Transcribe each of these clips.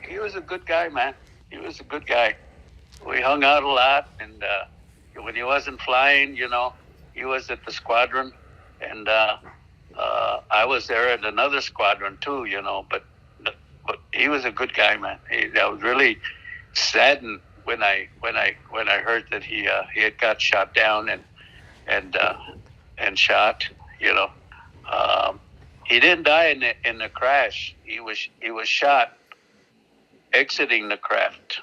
he was a good guy, man. He was a good guy. We hung out a lot, and when he wasn't flying, he was at the squadron, and I was there at another squadron too, but he was a good guy, man. I was really saddened when I heard that he had got shot down and shot. You know, he didn't die in the crash. He was shot exiting the craft.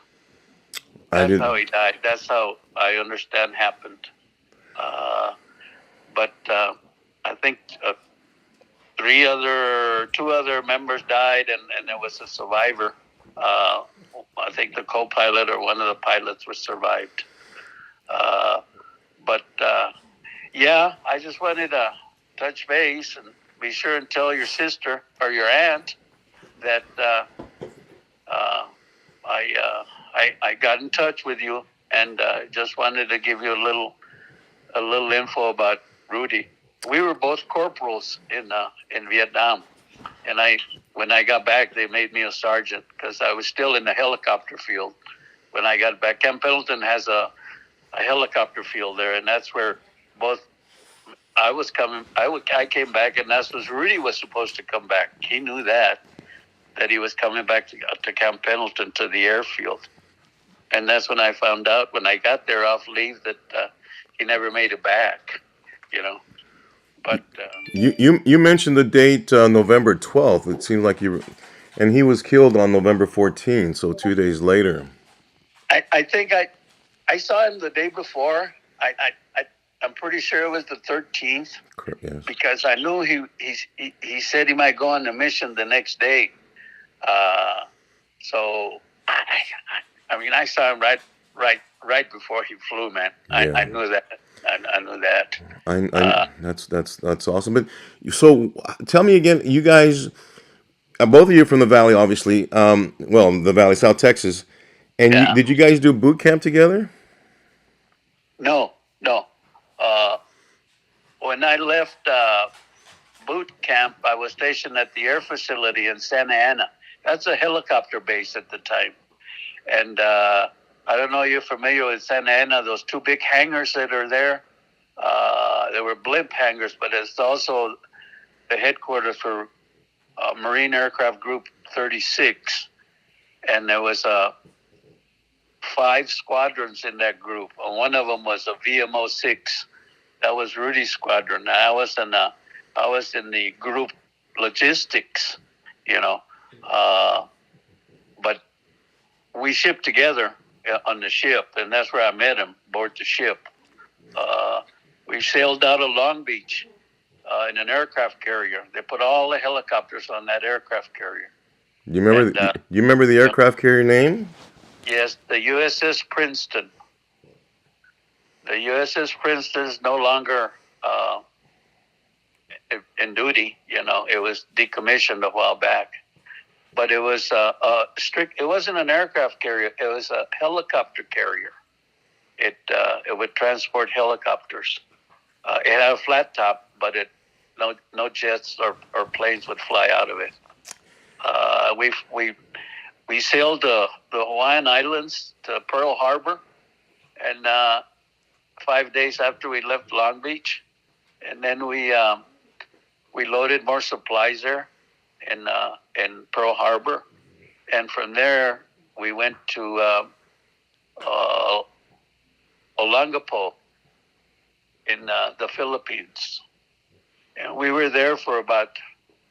That's how he died. That's how I understand happened. But I think two other members died, and there was a survivor. I think the co-pilot or one of the pilots was survived. But yeah, I just wanted to touch base and be sure and tell your sister or your aunt that I got in touch with you, and just wanted to give you a little info about Rudy. We were both corporals in Vietnam, and when I got back, they made me a sergeant because I was still in the helicopter field. When I got back, Camp Pendleton has a helicopter field there, and that's where both I was coming. I came back, and that's where Rudy was supposed to come back. He knew that he was coming back to Camp Pendleton to the airfield, and that's when I found out when I got there off leave that he never made it back. But you mentioned the date November 12th. It seemed like and he was killed on November 14th, so 2 days later. I think I saw him the day before. I'm pretty sure it was the 13th. Yes. Because I knew he said he might go on the mission the next day. So I saw him right before he flew, man. Yeah. I knew that. I knew that. That's awesome. But so tell me again, you guys, both of you from the Valley, obviously. Well, the Valley, South Texas, and Yeah. did you guys do boot camp together? No. When I left boot camp, I was stationed at the air facility in Santa Ana. That's a helicopter base at the time. And I don't know if you're familiar with Santa Ana, those two big hangars that are there. They were blimp hangars, but it's also the headquarters for Marine Aircraft Group 36. And there was 5 squadrons in that group. And one of them was a VMO 6. That was Rudy's squadron. I was in the group logistics, but we shipped together on the ship, and that's where I met him, aboard the ship. We sailed out of Long Beach in an aircraft carrier. They put all the helicopters on that aircraft carrier. You remember the aircraft carrier name? Yes, the USS Princeton. The USS Princeton is no longer in duty. It was decommissioned a while back. But it was it wasn't an aircraft carrier. It was a helicopter carrier. It would transport helicopters. It had a flat top, but no jets or planes would fly out of it. We sailed the Hawaiian Islands to Pearl Harbor, and 5 days after we left Long Beach, and then we loaded more supplies there in Pearl Harbor, and from there we went to Olongapo in the Philippines, and we were there for about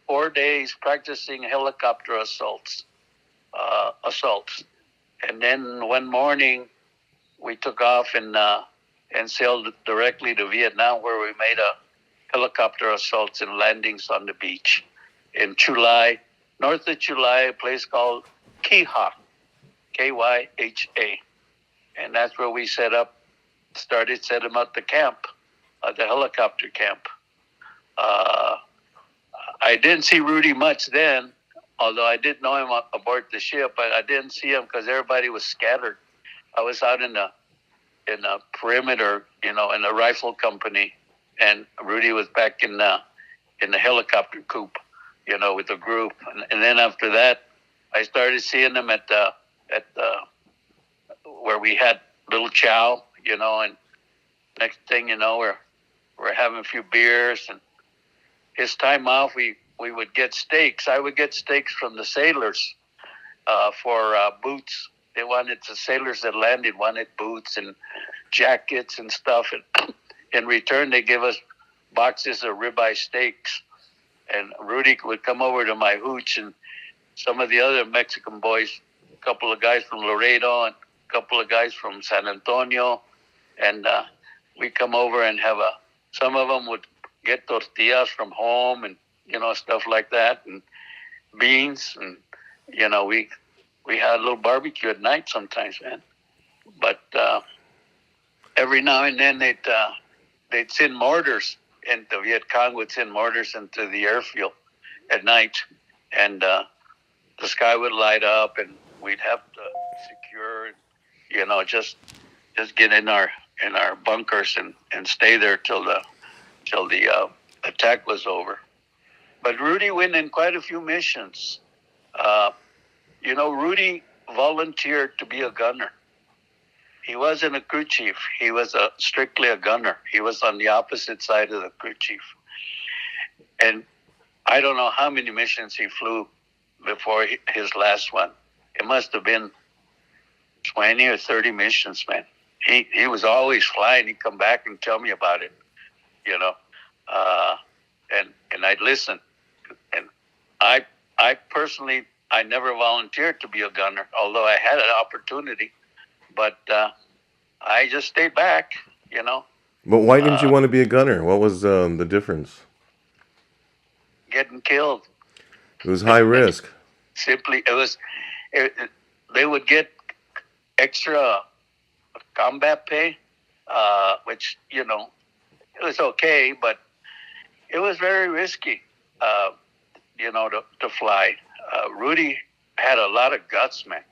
4 days practicing helicopter assaults. And then one morning we took off and sailed directly to Vietnam, where we made a helicopter assaults and landings on the beach in Chulai, north of Chulai, a place called Kyha, Kyha, and that's where we setting up the camp, the helicopter camp. I didn't see Rudy much then, although I did know him aboard the ship, but I didn't see him because everybody was scattered. I was out in the perimeter, in the rifle company, and Rudy was back in the helicopter coop, with the group. And then after that, I started seeing them at the where we had little chow, and next thing you know, we're having a few beers, and his time off, we would get steaks. I would get steaks from the sailors for boots. The sailors that landed wanted boots and jackets and stuff, and in return they give us boxes of ribeye steaks. And Rudy would come over to my hooch, and some of the other Mexican boys, a couple of guys from Laredo and a couple of guys from San Antonio, and we come over and some of them would get tortillas from home and, stuff like that, and beans, and, we had a little barbecue at night sometimes, man. But every now and then they'd send mortars, and the Viet Cong would send mortars into the airfield at night, and the sky would light up, and we'd have to secure, just get in our bunkers and stay there till the attack was over. But Rudy went in quite a few missions. Rudy volunteered to be a gunner. He wasn't a crew chief. He was strictly a gunner. He was on the opposite side of the crew chief. And I don't know how many missions he flew before his last one. It must have been 20 or 30 missions, man. He was always flying. He'd come back and tell me about it, and I'd listen. And I personally, I never volunteered to be a gunner, although I had an opportunity. But I just stayed back, But why didn't you want to be a gunner? What was the difference? Getting killed. It was high risk. Simply, they would get extra combat pay, which, it was okay, but it was very risky, to fly. Rudy had a lot of guts, man.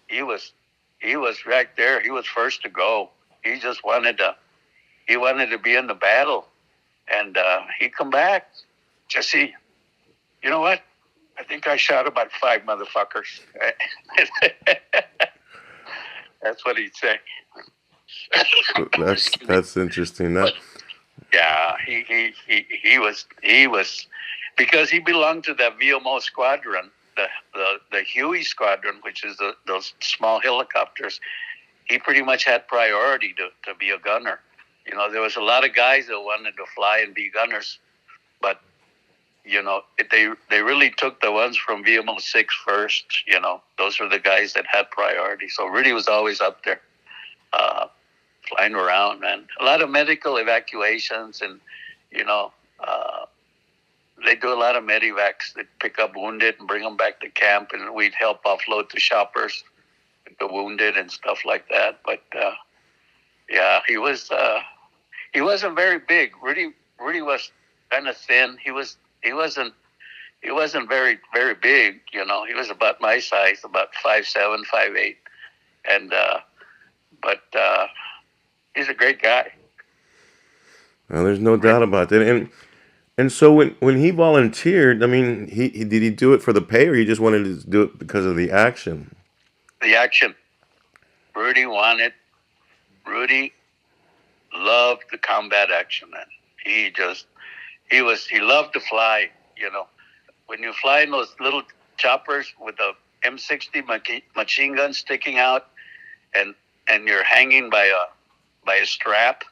He was right there. He was first to go. He just wanted to be in the battle, and he'd come back. Jesse, you know what? I think I shot about 5 motherfuckers. That's what he'd say. That's interesting. Yeah, he was because he belonged to that VMO squadron, the Huey squadron, which is those small helicopters. He pretty much had priority to be a gunner. There was a lot of guys that wanted to fly and be gunners, but they really took the ones from VMO 6 first. Those were the guys that had priority. So Rudy was always up there, flying around, man. A lot of medical evacuations, and they do a lot of medivacs. They pick up wounded and bring them back to camp, and we'd help offload the shoppers, the wounded and stuff like that. But yeah, he wasn't very big. Rudy was kind of thin. He wasn't very, very big. He was about my size, about 5'7", 5'8", and but he's a great guy. Well, there's no doubt about that. And so when he volunteered, I mean, did he do it for the pay, or he just wanted to do it because of the action? The action. Rudy loved the combat action, man. He loved to fly. When you fly in those little choppers with the M60 machine gun sticking out, and you're hanging by a strap,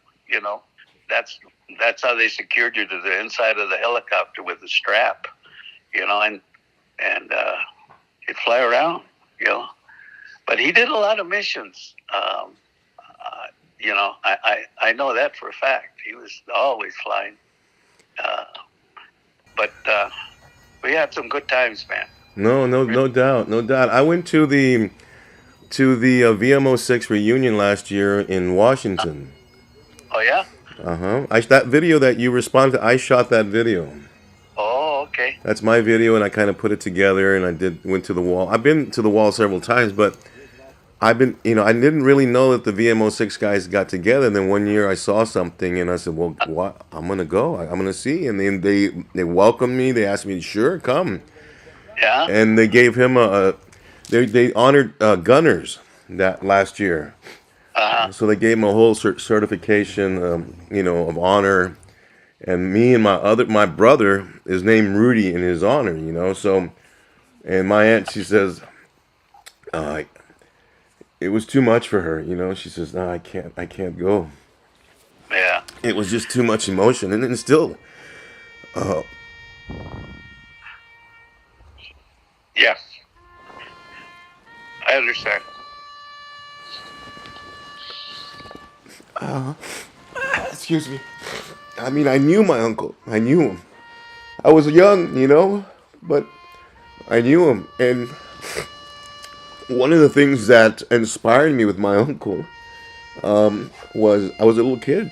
that's how they secured you to the inside of the helicopter, with the strap, and he'd fly around, But he did a lot of missions. I know that for a fact. He was always flying. But we had some good times, man. No doubt. I went to the VMO 6 reunion last year in Washington. Oh yeah. That video that you responded to, I shot that video. Oh, okay. That's my video, and I kind of put it together, and went to the wall. I've been to the wall several times, but I didn't really know that the VMO 6 guys got together. And then one year I saw something, and I said, well, what? I'm going to go. I'm going to see. And then they welcomed me. They asked me, sure, come. Yeah. And they gave him They honored gunners that last year, Uh-huh. so they gave them a whole certification, of honor. And me and my brother is named Rudy in his honor, So, and my aunt, she says, uh, it was too much for her, She says, no, I can't go. Yeah. It was just too much emotion, and still, uh, Yeah. I understand. excuse me. I mean, I knew my uncle. I knew him. I was young, but I knew him. And one of the things that inspired me with my uncle was I was a little kid,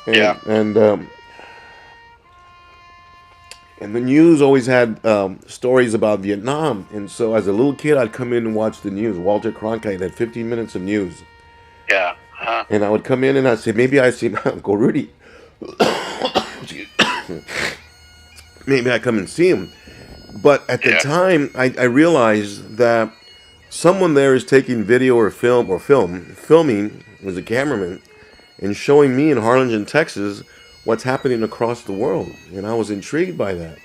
Yeah. and the news always had stories about Vietnam. And so as a little kid, I'd come in and watch the news. Walter Cronkite had 15 minutes of news, Yeah. Uh-huh. and I would come in and I'd say, maybe I see my uncle Rudy. Maybe I come and see him. But at the Yeah. time, I realized that someone there is taking video or filming as a cameraman, and showing me in Harlingen, Texas, what's happening across the world. And I was intrigued by that.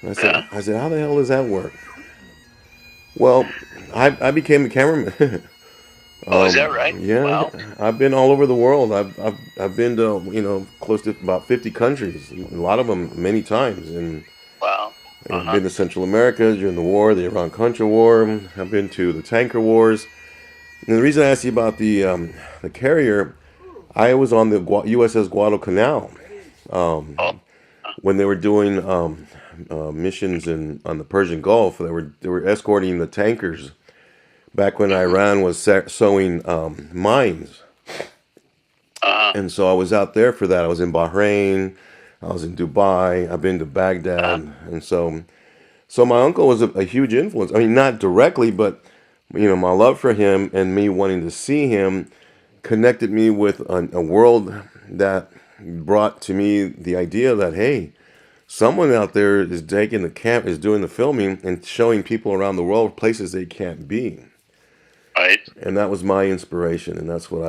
And Yeah. I said, how the hell does that work? Well, I became a cameraman. Oh, is that right? Yeah, Wow. I've been all over the world. I've been to close to about 50 countries. A lot of them many times, and Wow. I've Uh-huh. been to Central America during the war, the Iran-Contra War. I've been to the tanker wars. And the reason I asked you about the carrier, I was on the USS Guadalcanal Oh. when they were doing missions on the Persian Gulf. They were escorting the tankers back when Mm-hmm. Iran was sowing mines. Uh-huh. And so I was out there for that. I was in Bahrain, I was in Dubai, I've been to Uh-huh. Baghdad, and so my uncle was a huge influence. I mean, not directly, but my love for him and me wanting to see him connected me with a world that brought to me the idea that, hey, someone out there is taking the camp, is doing the filming and showing people around the world places they can't be. Right. And that was my inspiration, and that's what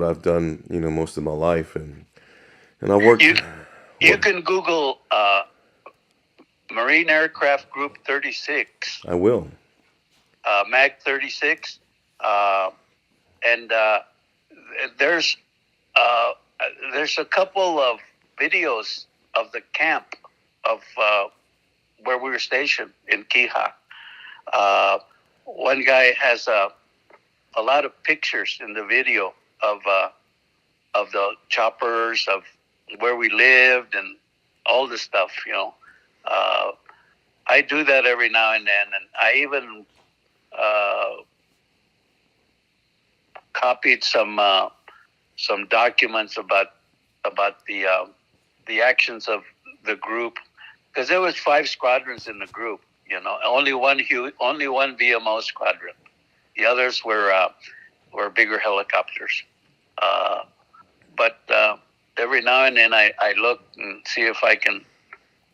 I've done, most of my life, and I worked. You you can Google Marine Aircraft Group 36, I will. MAG-36, uh, and there's uh, there's a couple of videos of the camp of where we were stationed in Kija. Uh, One guy has a lot of pictures in the video of the choppers, of where we lived, and all this stuff. Uh, I do that every now and then, and I even copied some documents about the actions of the group, because there was 5 squadrons in the group. Only one VMO squadron. The others were bigger helicopters. But every now and then I look and see if I can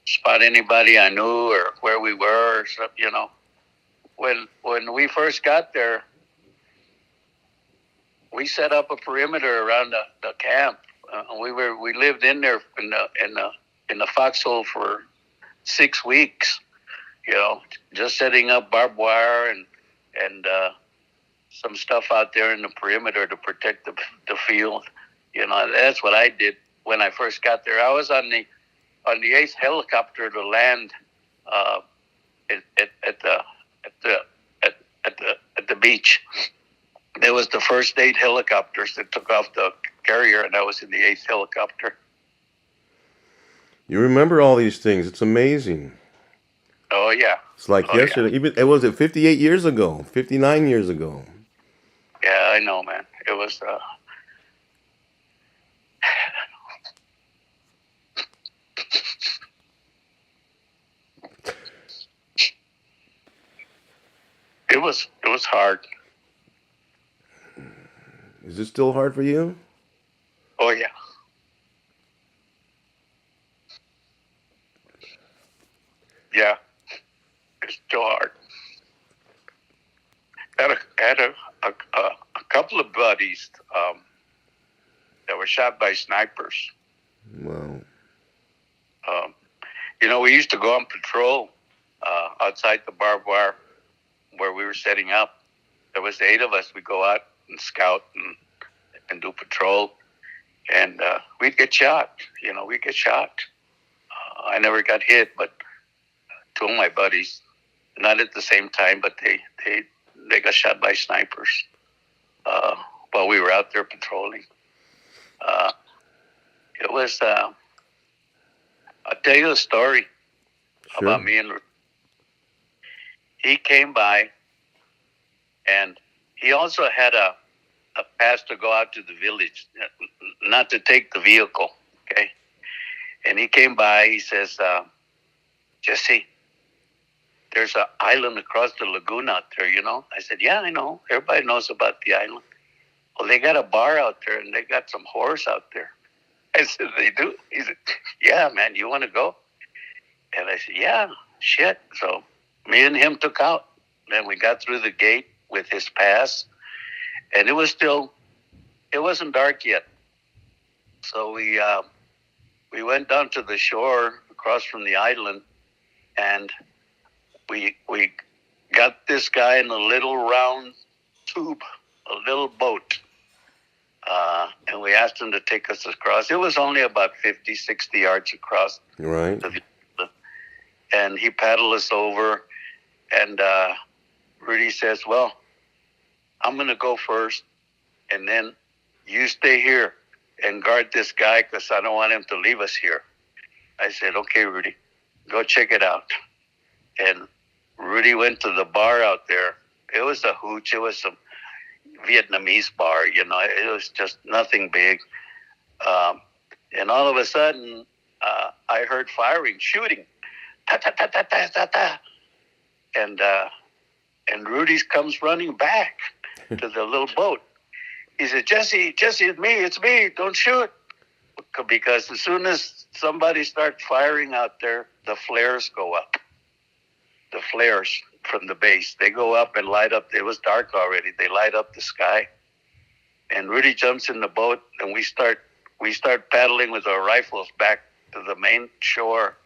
spot anybody I knew or where we were. Or something. When we first got there, we set up a perimeter around the camp. We lived in there in the foxhole for 6 weeks. Just setting up barbed wire and some stuff out there in the perimeter to protect the field. That's what I did when I first got there. I was on the 8th helicopter to land at the beach. There was the first 8 helicopters that took off the carrier, and I was in the 8th helicopter. You remember all these things. It's amazing. Oh yeah. It's like Oh yeah. yesterday. Even it was 58 years ago, 59 years ago. Yeah, I know, man. It was. It was hard. Is it still hard for you? Oh yeah. Yeah. It's still hard. had a couple of buddies that were shot by snipers. Wow. We used to go on patrol outside the barbed wire where we were setting up. There was 8 of us. We'd go out and scout and do patrol, and we'd get shot. We'd get shot. I never got hit, but 2 of my buddies, not at the same time, but they got shot by snipers while we were out there patrolling. It was, I'll tell you a story about me and Rudy. He came by, and he also had a pass to go out to the village, not to take the vehicle, okay? And he came by, he says, Jesse, there's an island across the lagoon out there, I said, yeah, I know. Everybody knows about the island. Well, they got a bar out there, and they got some whores out there. I said, they do? He said, yeah, man, you want to go? And I said, yeah, shit. So me and him took out. Then we got through the gate with his pass, and it wasn't dark yet. So we went down to the shore across from the island, and we got this guy in a little round tube, a little boat, and we asked him to take us across. It was only about 50, 60 yards across. Right. And he paddled us over, and Rudy says, well, I'm going to go first, and then you stay here and guard this guy because I don't want him to leave us here. I said, okay, Rudy, go check it out. And Rudy went to the bar out there. It was a hooch. It was some Vietnamese bar, It was just nothing big. And all of a sudden, I heard firing, shooting. Ta, ta, ta, ta, ta, ta, ta. And Rudy comes running back to the little boat. He said, Jesse, it's me. Don't shoot. Because as soon as somebody starts firing out there, the flares go up. The flares from the base, they go up and light up. It was dark already. They light up the sky. And Rudy jumps in the boat, and we start paddling with our rifles back to the main shore.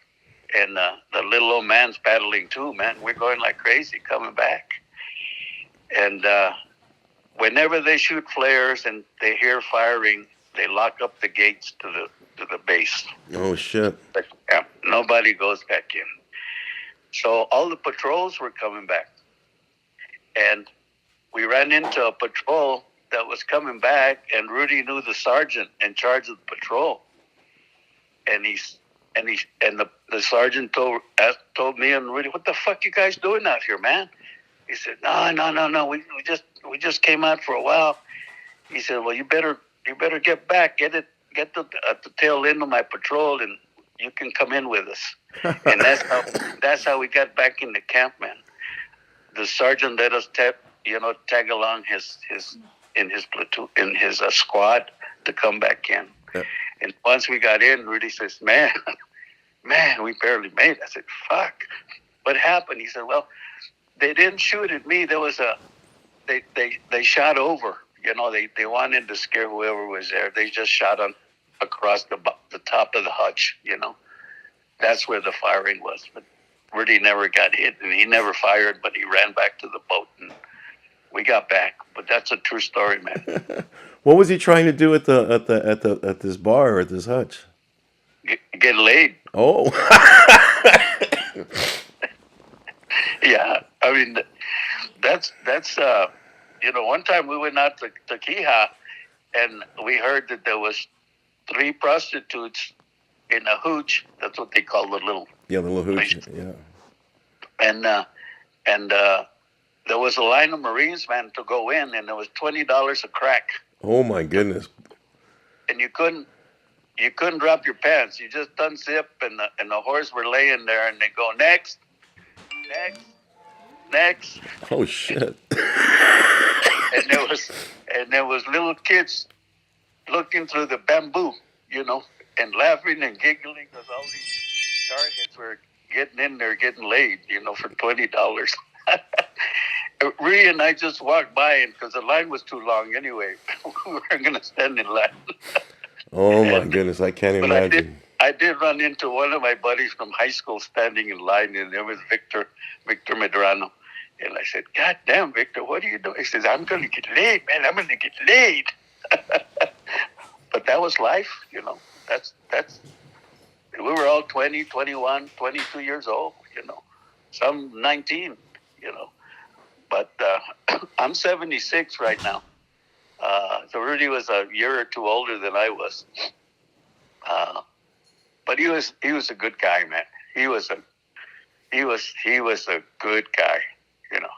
And the little old man's paddling too, man. We're going like crazy coming back. And whenever they shoot flares and they hear firing, they lock up the gates to the base. Oh, shit. But, nobody goes back in. So all the patrols were coming back. And we ran into a patrol that was coming back, and Rudy knew the sergeant in charge of the patrol. And the sergeant told me and Rudy, what the fuck you guys doing out here, man? He said, no. We just came out for a while. He said, well, you better get back, get at the tail end of my patrol, and you can come in with us. And that's how we got back into camp, man. The sergeant let us tag along his platoon, in his squad to come back in. Yeah. And once we got in, Rudy says, man, we barely made it. I said, fuck, what happened? He said, well, they didn't shoot at me. There was they shot over. They wanted to scare whoever was there. They just shot across the top of the hutch. That's where the firing was. But Rudy never got hit, and he never fired. But he ran back to the boat, and we got back. But that's a true story, man. What was he trying to do at this bar or at this hutch? Get laid. Oh. Yeah, I mean, that's one time we went out to Kihah, and we heard that there was 3 prostitutes in a hooch. That's what they call the little hooch. Yeah. And there was a line of Marines, man, to go in, and it was $20 a crack. Oh my goodness! And you couldn't drop your pants. You just unzip, and the whores were laying there, and they go next. Oh shit! And there was little kids looking through the bamboo, and laughing and giggling because all these targets were getting in there, getting laid, for $20. Rudy and I just walked by, and because the line was too long anyway, we weren't going to stand in line. Oh my goodness, I can't But imagine. I did run into one of my buddies from high school standing in line, and it was Victor Medrano. And I said, "God damn, Victor, what are you doing?" He says, "I'm going to get laid, man. I'm going to get laid." But that was life, you know. That's. We were all 20, 21, 22 years old, you know. Some 19, you know. But I'm 76 right now. So Rudy was a year or two older than I was. But he was a good guy, man. He was a good guy, you know.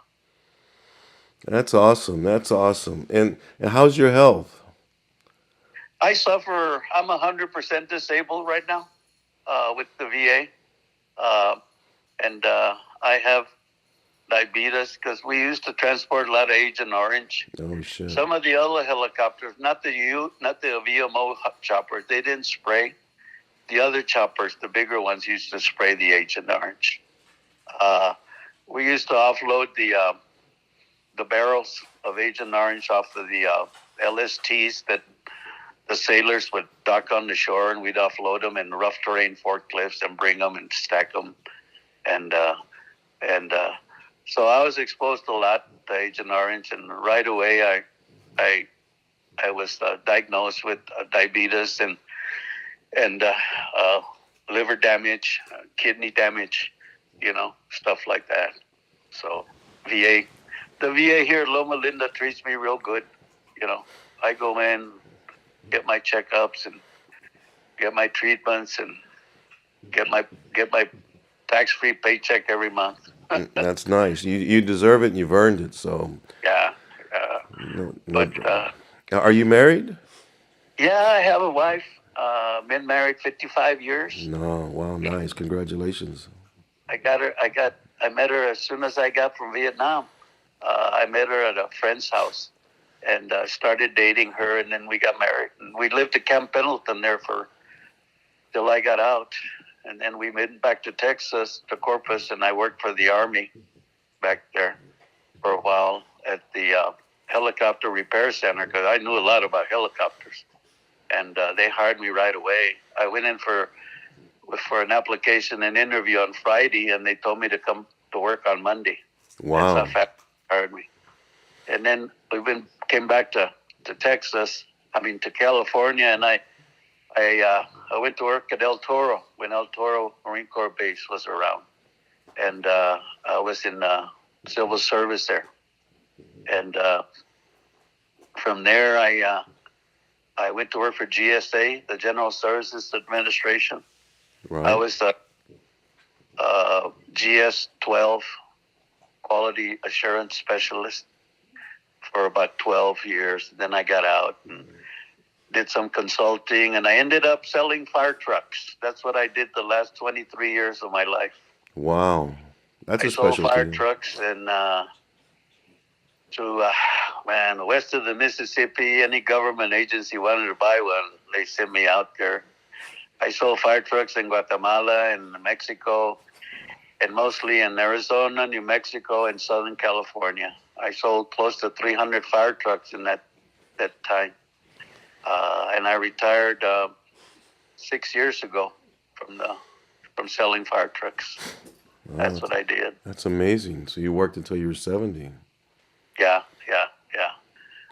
That's awesome. That's awesome. And how's your health? I suffer. I'm 100% disabled right now with the VA, and I have diabetes because we used to transport a lot of Agent Orange. Oh shit. Some of the other helicopters, not the VMO choppers, they didn't spray. The other choppers, the bigger ones, used to spray the Agent Orange. We used to offload the barrels of Agent Orange off of the LSTs that the sailors would dock on the shore, and we'd offload them in rough terrain forklifts and bring them and stack them. And so I was exposed to a lot to Agent Orange, and right away I was diagnosed with diabetes and liver damage, kidney damage, you know, stuff like that. So the VA here at Loma Linda treats me real good. You know, I go in, get my checkups and get my treatments and get my tax-free paycheck every month. That's nice. You deserve it and you've earned it. So Yeah. But are you married? yeah, I have a wife. Been married 55 years. No. Wow, nice. Congratulations. I met her as soon as I got from Vietnam. I met her at a friend's house and started dating her, and then we got married. And we lived at Camp Pendleton there till I got out. And then we went back to Texas, to Corpus, and I worked for the Army back there for a while at the helicopter repair center because I knew a lot about helicopters. And they hired me right away. I went in for an application and interview on Friday, and they told me to come to work on Monday. Wow. That's how fast they hired me. And then came back to Texas, to California, and I went to work at El Toro when El Toro Marine Corps Base was around. And I was in civil service there. And from there, I went to work for GSA, the General Services Administration. Right. I was the GS-12 Quality Assurance Specialist for about 12 years. Then I got out and did some consulting, and I ended up selling fire trucks. That's what I did the last 23 years of my life. Wow. That's a I sold specialty. fire trucks and to west of the Mississippi. Any government agency wanted to buy one, they sent me out there. I sold fire trucks in Guatemala and Mexico, and mostly in Arizona, New Mexico, and Southern California. I sold close to 300 fire trucks in that time. And I retired 6 years ago from selling fire trucks. Wow, That's what I did. That's amazing. So you worked until you were 70. Yeah.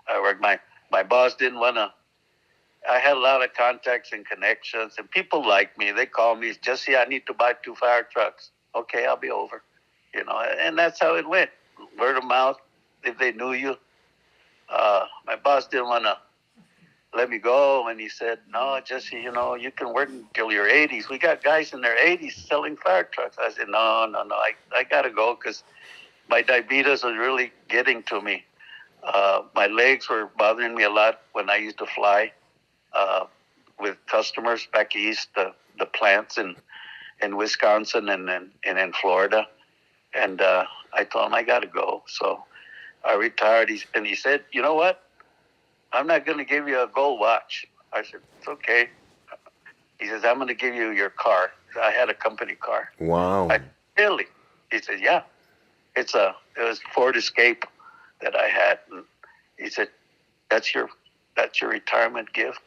I worked. My boss didn't want to. I had a lot of contacts and connections, and people like me. They call me, Jesse, I need to buy 2 fire trucks. Okay, I'll be over. And that's how it went. Word of mouth, if they knew you. My boss didn't want to let me go, and he said, no, Jesse, you can work until your 80s. We got guys in their 80s selling fire trucks. I said, no, I got to go because my diabetes was really getting to me. My legs were bothering me a lot when I used to fly with customers back east, the plants in Wisconsin and in Florida. And I told him I got to go. So I retired. He said, you know what? I'm not going to give you a gold watch. I said, it's okay. He says, I'm going to give you your car. I had a company car. Wow. Really? He said, yeah. It's a Ford Escape that I had. And he said, that's your retirement gift.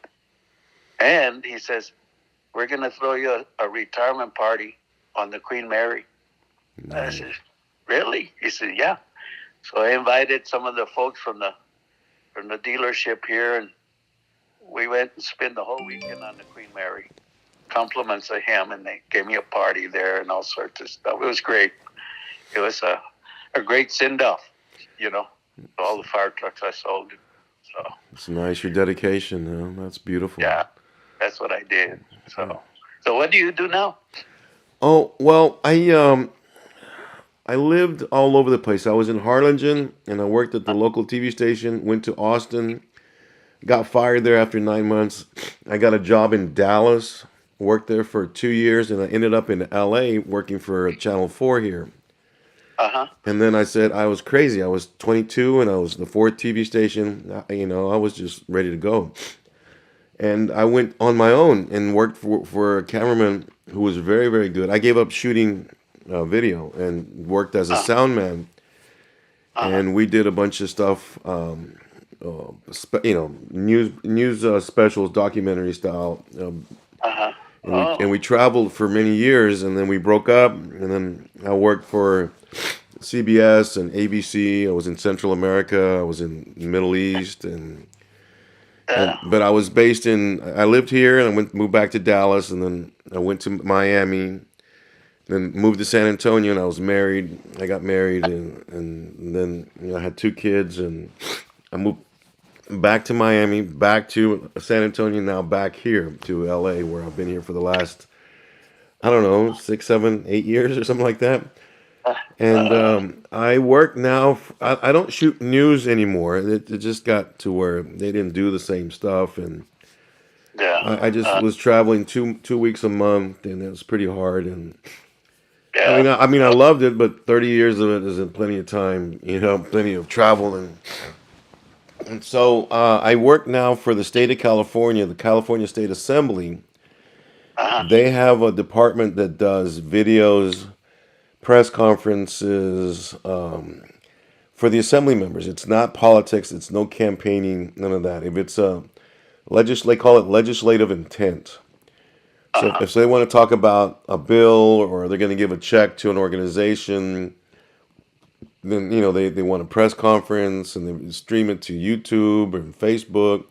And he says, we're going to throw you a retirement party on the Queen Mary. I said, really? He said, yeah. So I invited some of the folks from the dealership here, and we went and spent the whole weekend on the Queen Mary. Compliments of him, and they gave me a party there and all sorts of stuff. It was great. It was a great send-off, all the fire trucks I sold. So it's nice, your dedication. That's beautiful. Yeah, that's what I did. So what do you do now? Oh well, I lived all over the place. I was in Harlingen, and I worked at the local TV station. Went to Austin, got fired there after 9 months. I got a job in Dallas, worked there for 2 years, and I ended up in LA working for Channel 4 here. And then I said I was crazy. I was 22, and I was the fourth TV station. I was just ready to go. And I went on my own and worked for a cameraman who was very, very good. I gave up shooting video and worked as a sound man. And we did a bunch of stuff, news specials, documentary style. And we traveled for many years, and then we broke up. And then I worked for CBS and ABC. I was in Central America. I was in the Middle East, but I was I lived here, and I moved back to Dallas, and then I went to Miami, then moved to San Antonio, and I was married. I got married, and then I had 2 kids, and I moved back to Miami, back to San Antonio, now back here to LA, where I've been here for the last, I don't know, 6, 7, 8 years or something like that. And I work now. I don't shoot news anymore. It just got to where they didn't do the same stuff, and I just was traveling 2 weeks a month, and it was pretty hard. And I mean, I loved it, but 30 years of it isn't plenty of time. Plenty of travel, and so I work now for the state of California, the California State Assembly. They have a department that does videos, press conferences for the assembly members. It's not politics. It's no campaigning. None of that. If it's they call it legislative intent. So if they want to talk about a bill, or they're going to give a check to an organization, then they want a press conference, and they stream it to YouTube and Facebook.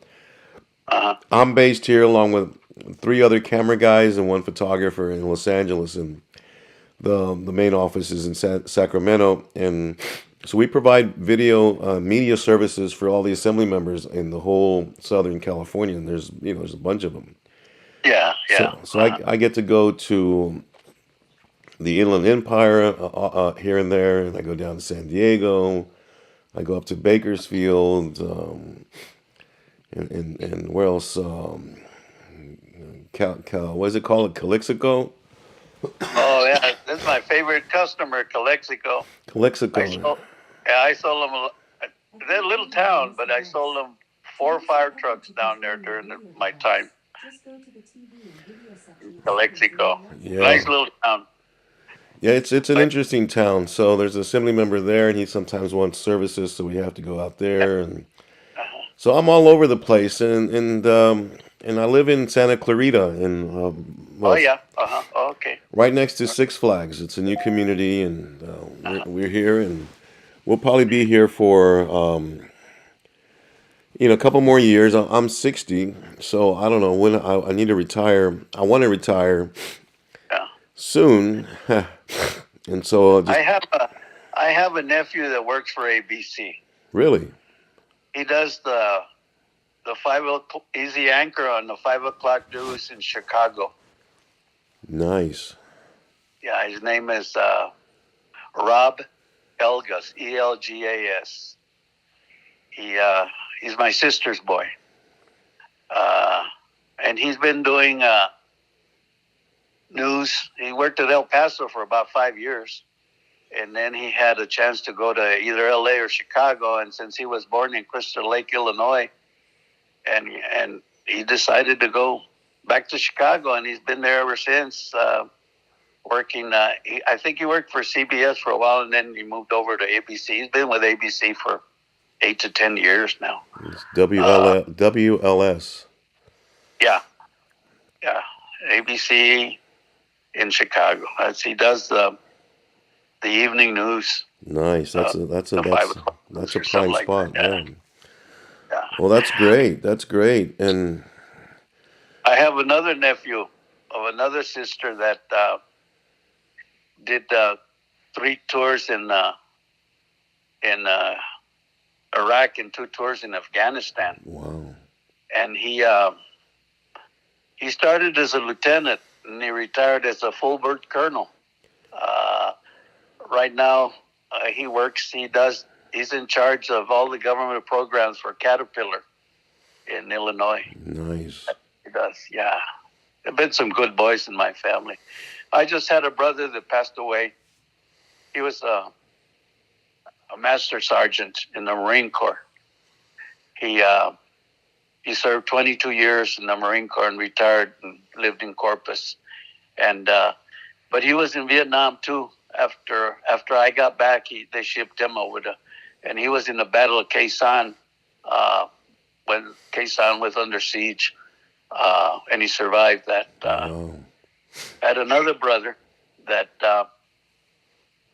I'm based here along with 3 other camera guys and 1 photographer in Los Angeles, and the main office is in Sacramento, and so we provide video media services for all the assembly members in the whole Southern California, and there's a bunch of them. So I get to go to the Inland Empire here and there, and I go down to San Diego. I go up to Bakersfield, and where else? What is it called? Calexico. Oh yeah, that's my favorite customer, Calexico. Calexico. I sold them. They're a little town, but I sold them 4 fire trucks down there during my time. Calexico, nice little town. Yeah, it's an interesting town. So there's an assembly member there, and he sometimes wants services, so we have to go out there, and so I'm all over the place, and I live in Santa Clarita, okay. Right next to Six Flags. It's a new community, and we're here, and we'll probably be here for a couple more years. I'm 60, so I don't know when I need to retire. I want to retire soon, and so I have a nephew that works for ABC. Really? He does the 5 o'clock. He's the anchor on the 5 o'clock news in Chicago. Nice. Yeah, his name is Rob Elgas, Elgas. He's my sister's boy, and he's been doing news. He worked at El Paso for about 5 years, and then he had a chance to go to either LA or Chicago. And since he was born in Crystal Lake, Illinois, and he decided to go back to Chicago, and he's been there ever since. working. I think he worked for CBS for a while, and then he moved over to ABC. He's been with ABC for 8 to 10 years now. It's Uh, WLS. yeah, yeah. ABC in Chicago. He does the evening news, Nice. uh, the 5 o'clock news That's a or something prime like spot. that. Yeah, Yeah. yeah. Well, that's great. That's great. And I have another nephew of another sister that did 3 tours in Iraq and 2 tours in Afghanistan, wow. and he started as a lieutenant and he retired as a full bird colonel. Uh, right now, he's in charge of all the government programs for Caterpillar in Illinois. Nice. He does, yeah. There have been some good boys in my family. I just had a brother that passed away. He was a master sergeant in the Marine Corps. He served 22 years in the Marine Corps and retired and lived in Corpus. And but he was in Vietnam too. After I got back, they shipped him over to, and he was in the Battle of Khe Sanh when Khe Sanh was under siege, and he survived that. Wow. I had another brother that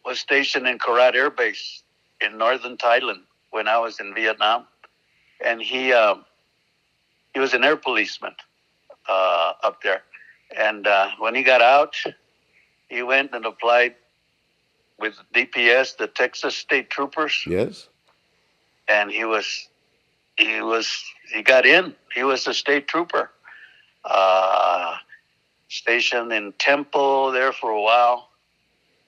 was stationed in Korat Air Base in northern Thailand when I was in Vietnam, and he was an air policeman up there. And when he got out, he went and applied with DPS, the Texas State Troopers, Yes. and he got in. He was a state trooper, stationed in Temple there for a while,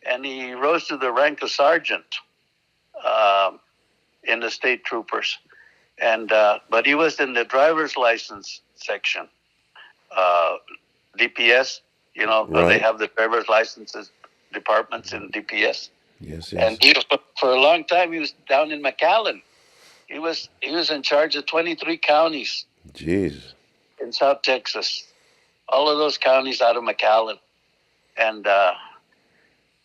and he rose to the rank of sergeant in the state troopers. And but he was in the driver's license section, DPS. You know, they Right. have the driver's licenses departments in DPS. Yes. And Yes. for a long time, he was down in McAllen. He was in charge of 23 counties Jeez. in South Texas, all of those counties out of McAllen. And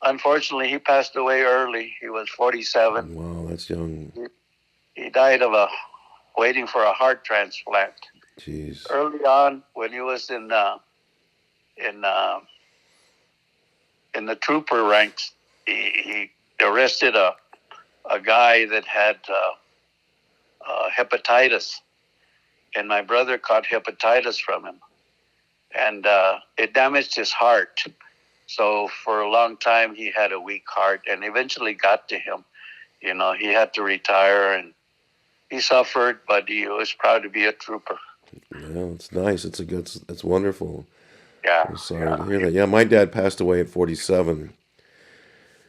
unfortunately, he passed away early. He was 47. Wow, that's young. He died of waiting for a heart transplant. Jeez. Early on, when he was in the trooper ranks, he arrested a guy that had hepatitis, and my brother caught hepatitis from him, and it damaged his heart. So for a long time, he had a weak heart, and eventually got to him. You know, he had to retire, and he suffered, but he was proud to be a trooper. Yeah, it's nice. It's wonderful. Yeah. I'm sorry to hear that. Yeah, my dad passed away at 47.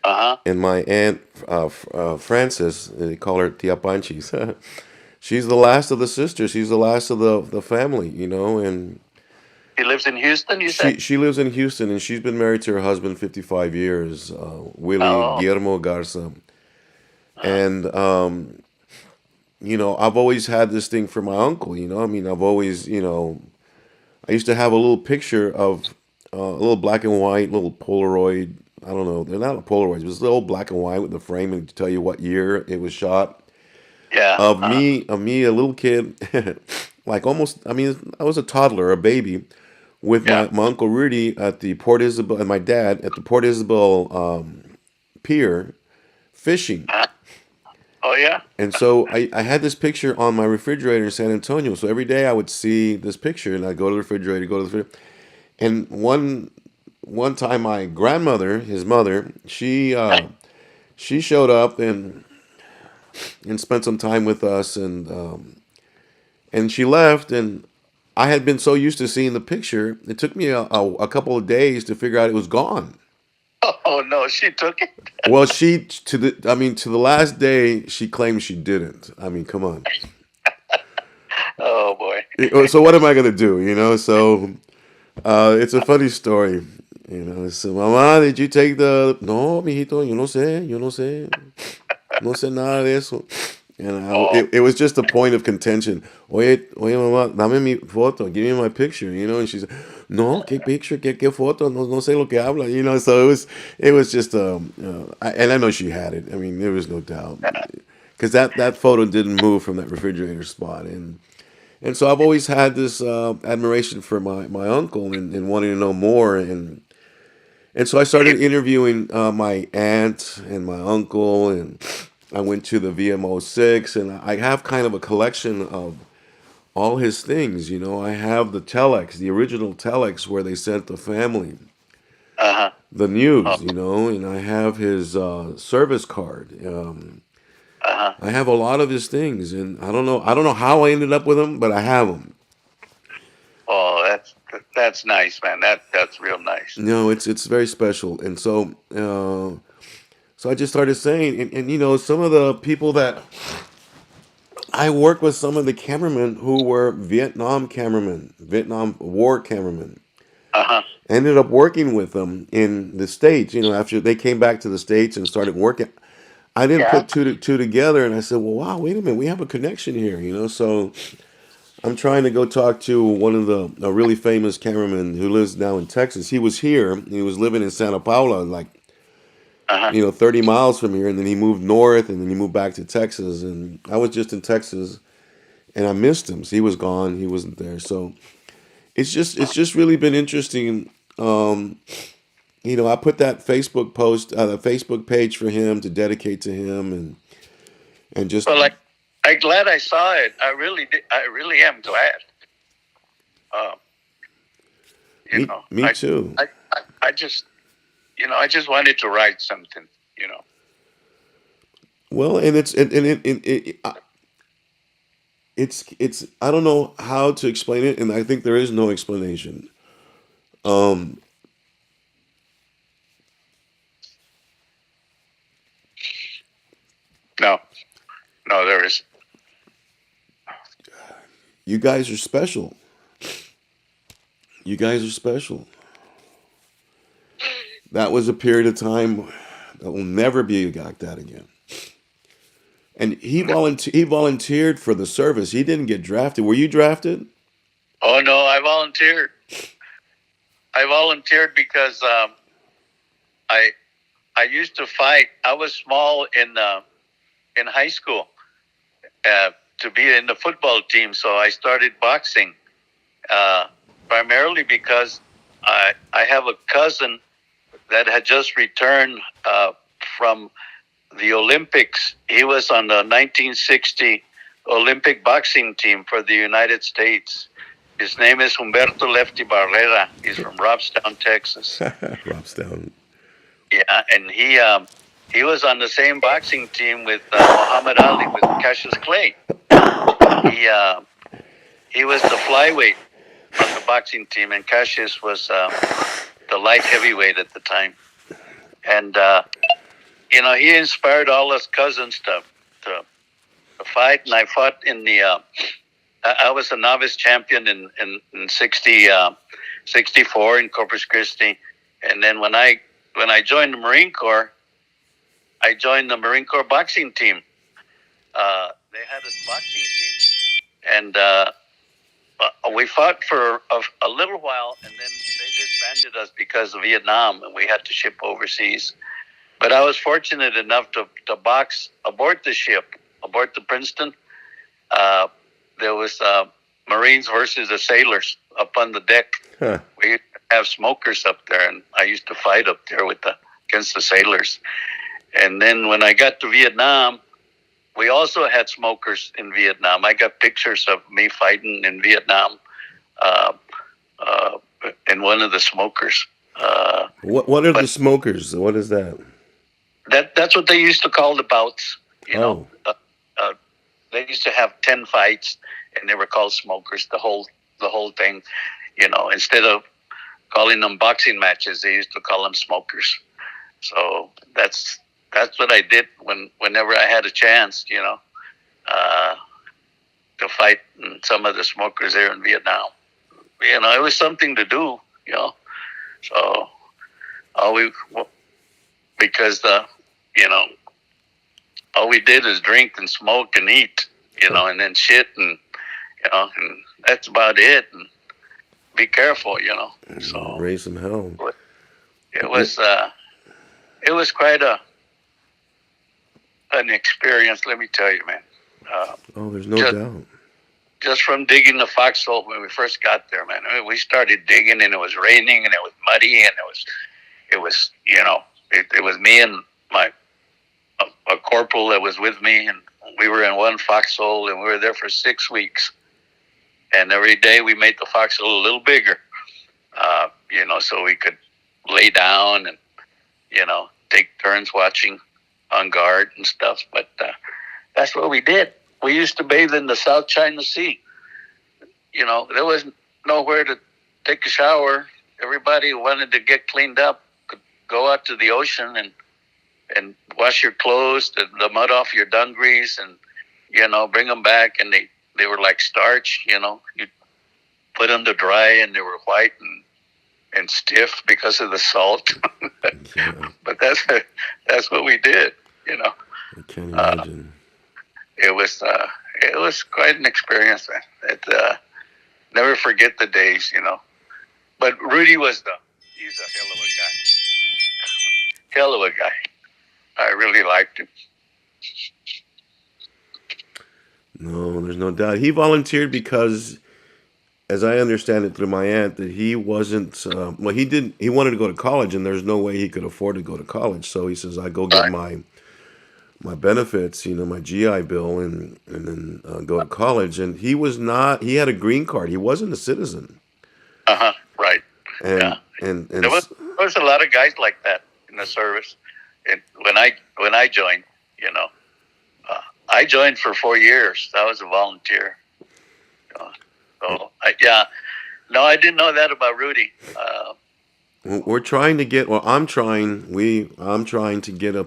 Uh-huh. And my aunt, Frances, they call her Tia Panchis. She's the last of the sisters. She's the last of the family, you know. And He lives in Houston, you said? she lives in Houston, and she's been married to her husband 55 years, Willie Oh. Guillermo Garza. And you know, I've always had this thing for my uncle. You know, I mean, I've always, you know, I used to have a little picture of a little black and white, little Polaroid. I don't know, they're not Polaroids, but it's a little black and white with the frame and to tell you what year it was shot. Yeah. Of me, a little kid, like almost. I mean, I was a toddler, a baby, with Yeah. my uncle Rudy at the Port Isabel and my dad at the Port Isabel pier fishing. Oh, yeah? And so I had this picture on my refrigerator in San Antonio. So every day I would see this picture, and I'd go to the refrigerator, and one time my grandmother, his mother, she showed up and spent some time with us, and she left, and I had been so used to seeing the picture, it took me a couple of days to figure out it was gone. Oh, no, she took it? Well, to the last day, she claimed she didn't. I mean, come on. Oh, boy. So what am I gonna do? You know, so it's a funny story. You know, so mamá, did you take the? No, mijito, yo no sé, no sé nada de eso. And Oh, it was just a point of contention. Oye, mamá, dame mi foto, give me my picture, you know. And she said, no, qué picture, qué foto, no sé lo que habla, you know. So it was just, and I know she had it. I mean, there was no doubt, because that photo didn't move from that refrigerator spot, and so I've always had this admiration for my uncle and wanting to know more, and so I started interviewing my aunt and my uncle, and I went to the VMO6, and I have kind of a collection of all his things. You know, I have the telex, the original telex where they sent the family uh-huh. the Oh, news. You know, and I have his service card. uh-huh. I have a lot of his things, and I don't know how I ended up with them, but I have them. Oh, that's nice, man. That's real nice. No, it's very special, and so I just started saying, and you know, some of the people that I worked with, some of the cameramen who were Vietnam cameramen, Vietnam War cameramen. Uh-huh. Ended up working with them in the States. You know, after they came back to the States and started working, I didn't Yeah. put two together, and I said, "Well, wow, wait a minute, we have a connection here." You know, so I'm trying to go talk to one of the a really famous cameraman who lives now in Texas. He was here. He was living in Santa Paula, like Uh-huh. 30 miles from here, and then he moved north, and then he moved back to Texas. And I was just in Texas, and I missed him. So he was gone. He wasn't there. So it's just really been interesting. Um, I put that Facebook post, the Facebook page for him to dedicate to him, and just Well, I'm glad I saw it. I really did. I really am glad. Uh, you me know, me too. I just, I just wanted to write something. You know. Well, and it's I don't know how to explain it, and I think there is no explanation. Um, No, no, there is. you guys are special. You guys are special. That was a period of time that will never be like that again. And No. he volunteered for the service. He didn't get drafted. Were you drafted? Oh no, I volunteered. I volunteered because I I used to fight. I was small in high school to be in the football team, so I started boxing uh, primarily because I have a cousin that had just returned from the Olympics. He was on the 1960 Olympic boxing team for the United States. His name is Humberto Lefty Barrera. He's from Robstown, Texas. Robstown. Yeah, and he was on the same boxing team with Muhammad Ali with Cassius Clay. He he was the flyweight on the boxing team, and Cassius was the light heavyweight at the time. And he inspired all us cousins to fight, and I fought in the. I was a novice champion in 64 in Corpus Christi, and then when I joined the Marine Corps, I joined the Marine Corps boxing team. They had a boxing team, and we fought for a little while, and then they disbanded us because of Vietnam, and we had to ship overseas. But I was fortunate enough to box aboard the ship, aboard the Princeton. There was Marines versus the sailors up on the deck. Huh. We used to have smokers up there, and I used to fight up there against the sailors. And then when I got to Vietnam, we also had smokers in Vietnam. I got pictures of me fighting in Vietnam uh, uh, in one of the smokers. What are the But smokers? What is that? that's what they used to call the bouts. Oh, Uh, they used to have 10 fights, and they were called smokers. The whole thing, instead of calling them boxing matches, they used to call them smokers. So that's what I did whenever I had a chance, uh, to fight in some of the smokers there in Vietnam. It was something to do. So always because you know all we did is drink and smoke and eat, and then shit and and that's about it. And be careful, So Raise some hell. it was quite an experience. Let me tell you, man. There's no doubt. Just from digging the foxhole when we first got there, man. I mean, we started digging, and it was raining, and it was muddy, and it was it was me and a corporal that was with me, and we were in one foxhole, and we were there for 6 weeks. And every day we made the foxhole a little bigger, so we could lay down and, take turns watching on guard and stuff. But that's what we did. We used to bathe in the South China Sea. There was nowhere to take a shower. Everybody who wanted to get cleaned up could go out to the ocean and wash your clothes, the mud off your dungarees, and, bring them back. And they were like starch, you put them to dry, and they were white and stiff because of the salt. Yeah. But that's what we did, I can't imagine. It was quite an experience, man. Never forget the days, But Rudy he's a hell of a guy. Hell of a guy. I really liked him. No, there's no doubt. He volunteered because, as I understand it through my aunt, that he wasn't, he wanted to go to college, and there's no way he could afford to go to college. So he says, I go get my benefits, my GI Bill, and then go to college. And he had a green card. He wasn't a citizen. Right. And, yeah. And there was a lot of guys like that in the service. And when I joined, I joined for 4 years. I was a volunteer. I didn't know that about Rudy. We're trying to get. Well, I'm trying to get a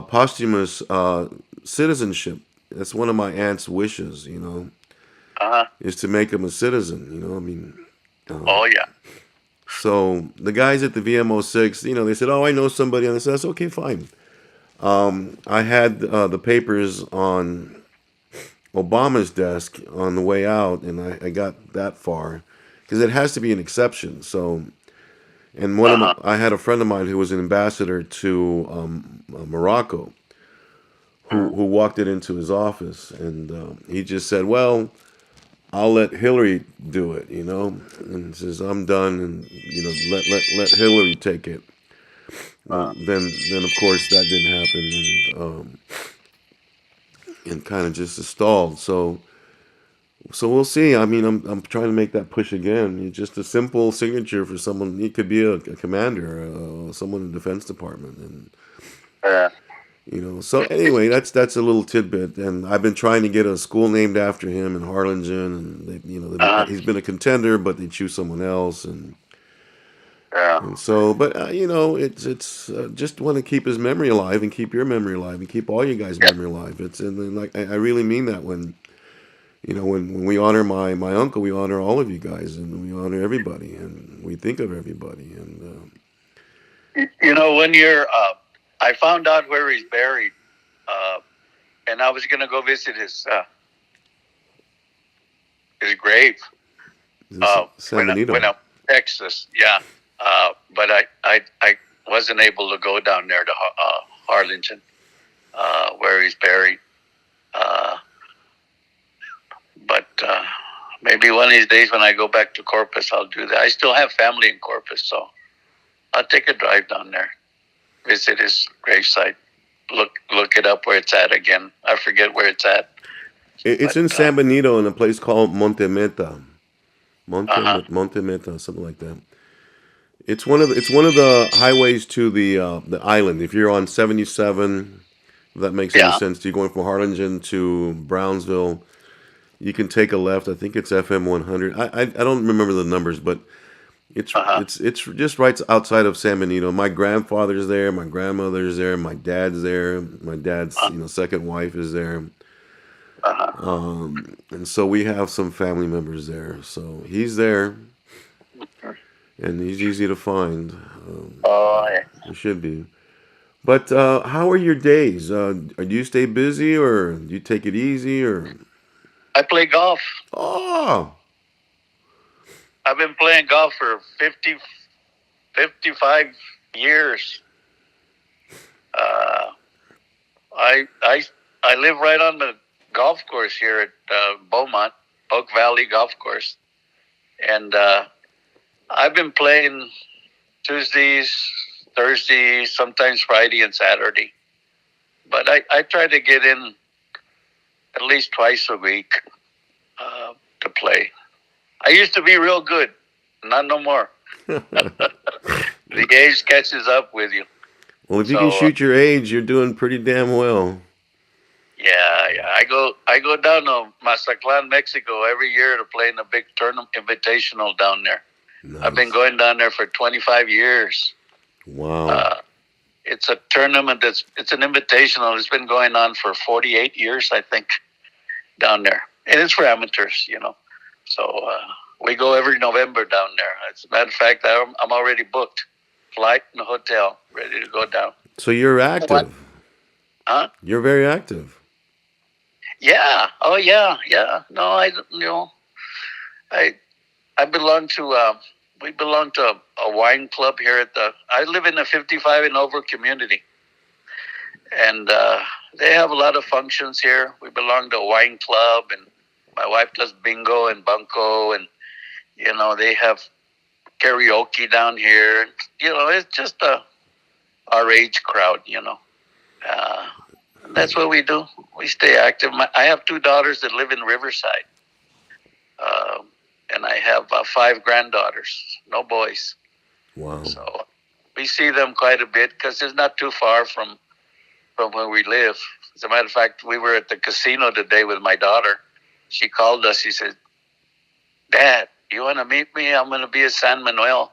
posthumous citizenship. That's one of my aunt's wishes. Is to make him a citizen. Oh yeah. So the guys at the VMO6, they said, "Oh, I know somebody," and I said, "That's okay, fine." I had the papers on Obama's desk on the way out, and I got that far because it has to be an exception. So, and I had a friend of mine who was an ambassador to Morocco, who walked it into his office, and he just said, "Well, I'll let Hillary do it," and says, "I'm done," and let Hillary take it. Then of course that didn't happen, and kind of just stalled. So we'll see. I mean, I'm trying to make that push again. Just a simple signature for someone. It could be a commander, someone in the Defense Department, and So anyway, that's a little tidbit. And I've been trying to get a school named after him in Harlingen, and he's been a contender, but they choose someone else, and. Yeah. And so, but it's just want to keep his memory alive and keep your memory alive and keep all you guys' memory alive. And then, like, I really mean that when we honor my uncle, we honor all of you guys, and we honor everybody, and we think of everybody. And when you're, I found out where he's buried, and I was gonna go visit his grave. San Benito. When I'm in Texas, yeah. But I wasn't able to go down there to Harlingen, where he's buried. But maybe one of these days when I go back to Corpus, I'll do that. I still have family in Corpus, so I'll take a drive down there, visit his gravesite, look it up where it's at again. I forget where it's at. It's in San Benito in a place called Monte Meta. Monte Meta, something like that. It's one of the highways to the island. If you're on 77, if that makes any sense to you, going from Harlingen to Brownsville, you can take a left. I think it's FM 100. I don't remember the numbers, but it's just right outside of San Benito. My grandfather's there, my grandmother's there, my dad's there, my dad's second wife is there. And so we have some family members there. So he's there. And he's easy to find. Yeah. He should be. But how are your days? Do you stay busy or do you take it easy or? I play golf. Oh, I've been playing golf for 55 years. Uh, I I I live right on the golf course here at Beaumont, Oak Valley Golf Course, and I've been playing Tuesdays, Thursdays, sometimes Friday and Saturday. But I try to get in at least twice a week to play. I used to be real good, not no more. The age catches up with you. well, if you can So shoot your age, you're doing pretty damn well. yeah. I go down to Mazatlan, Mexico every year to play in a big tournament invitational down there. I've been Nice. going down there for 25 years. Wow. Uh, it's a tournament it's an invitational. It's been going on for 48 years, I think, down there, and it's for amateurs, you know. So we go every November down there. As a matter of fact, I'm already booked, flight and hotel, ready to go down. So you're What? active. Huh? You're very active. Yeah. Oh yeah. Yeah. No, I I belong to. We belong to a wine club here at the. I live in a 55 and over community, and they have a lot of functions here. We belong to a wine club, and my wife does bingo and bunco, and they have karaoke down here. It's just our age crowd. Uh, and that's what we do. We stay active. I have two daughters that live in Riverside, uh, and I have 5 granddaughters. No boys, Wow. so we see them quite a bit because it's not too far from where we live. As a matter of fact, we were at the casino today with my daughter. She called us. She said, "Dad, you want to meet me? I'm going to be at San Manuel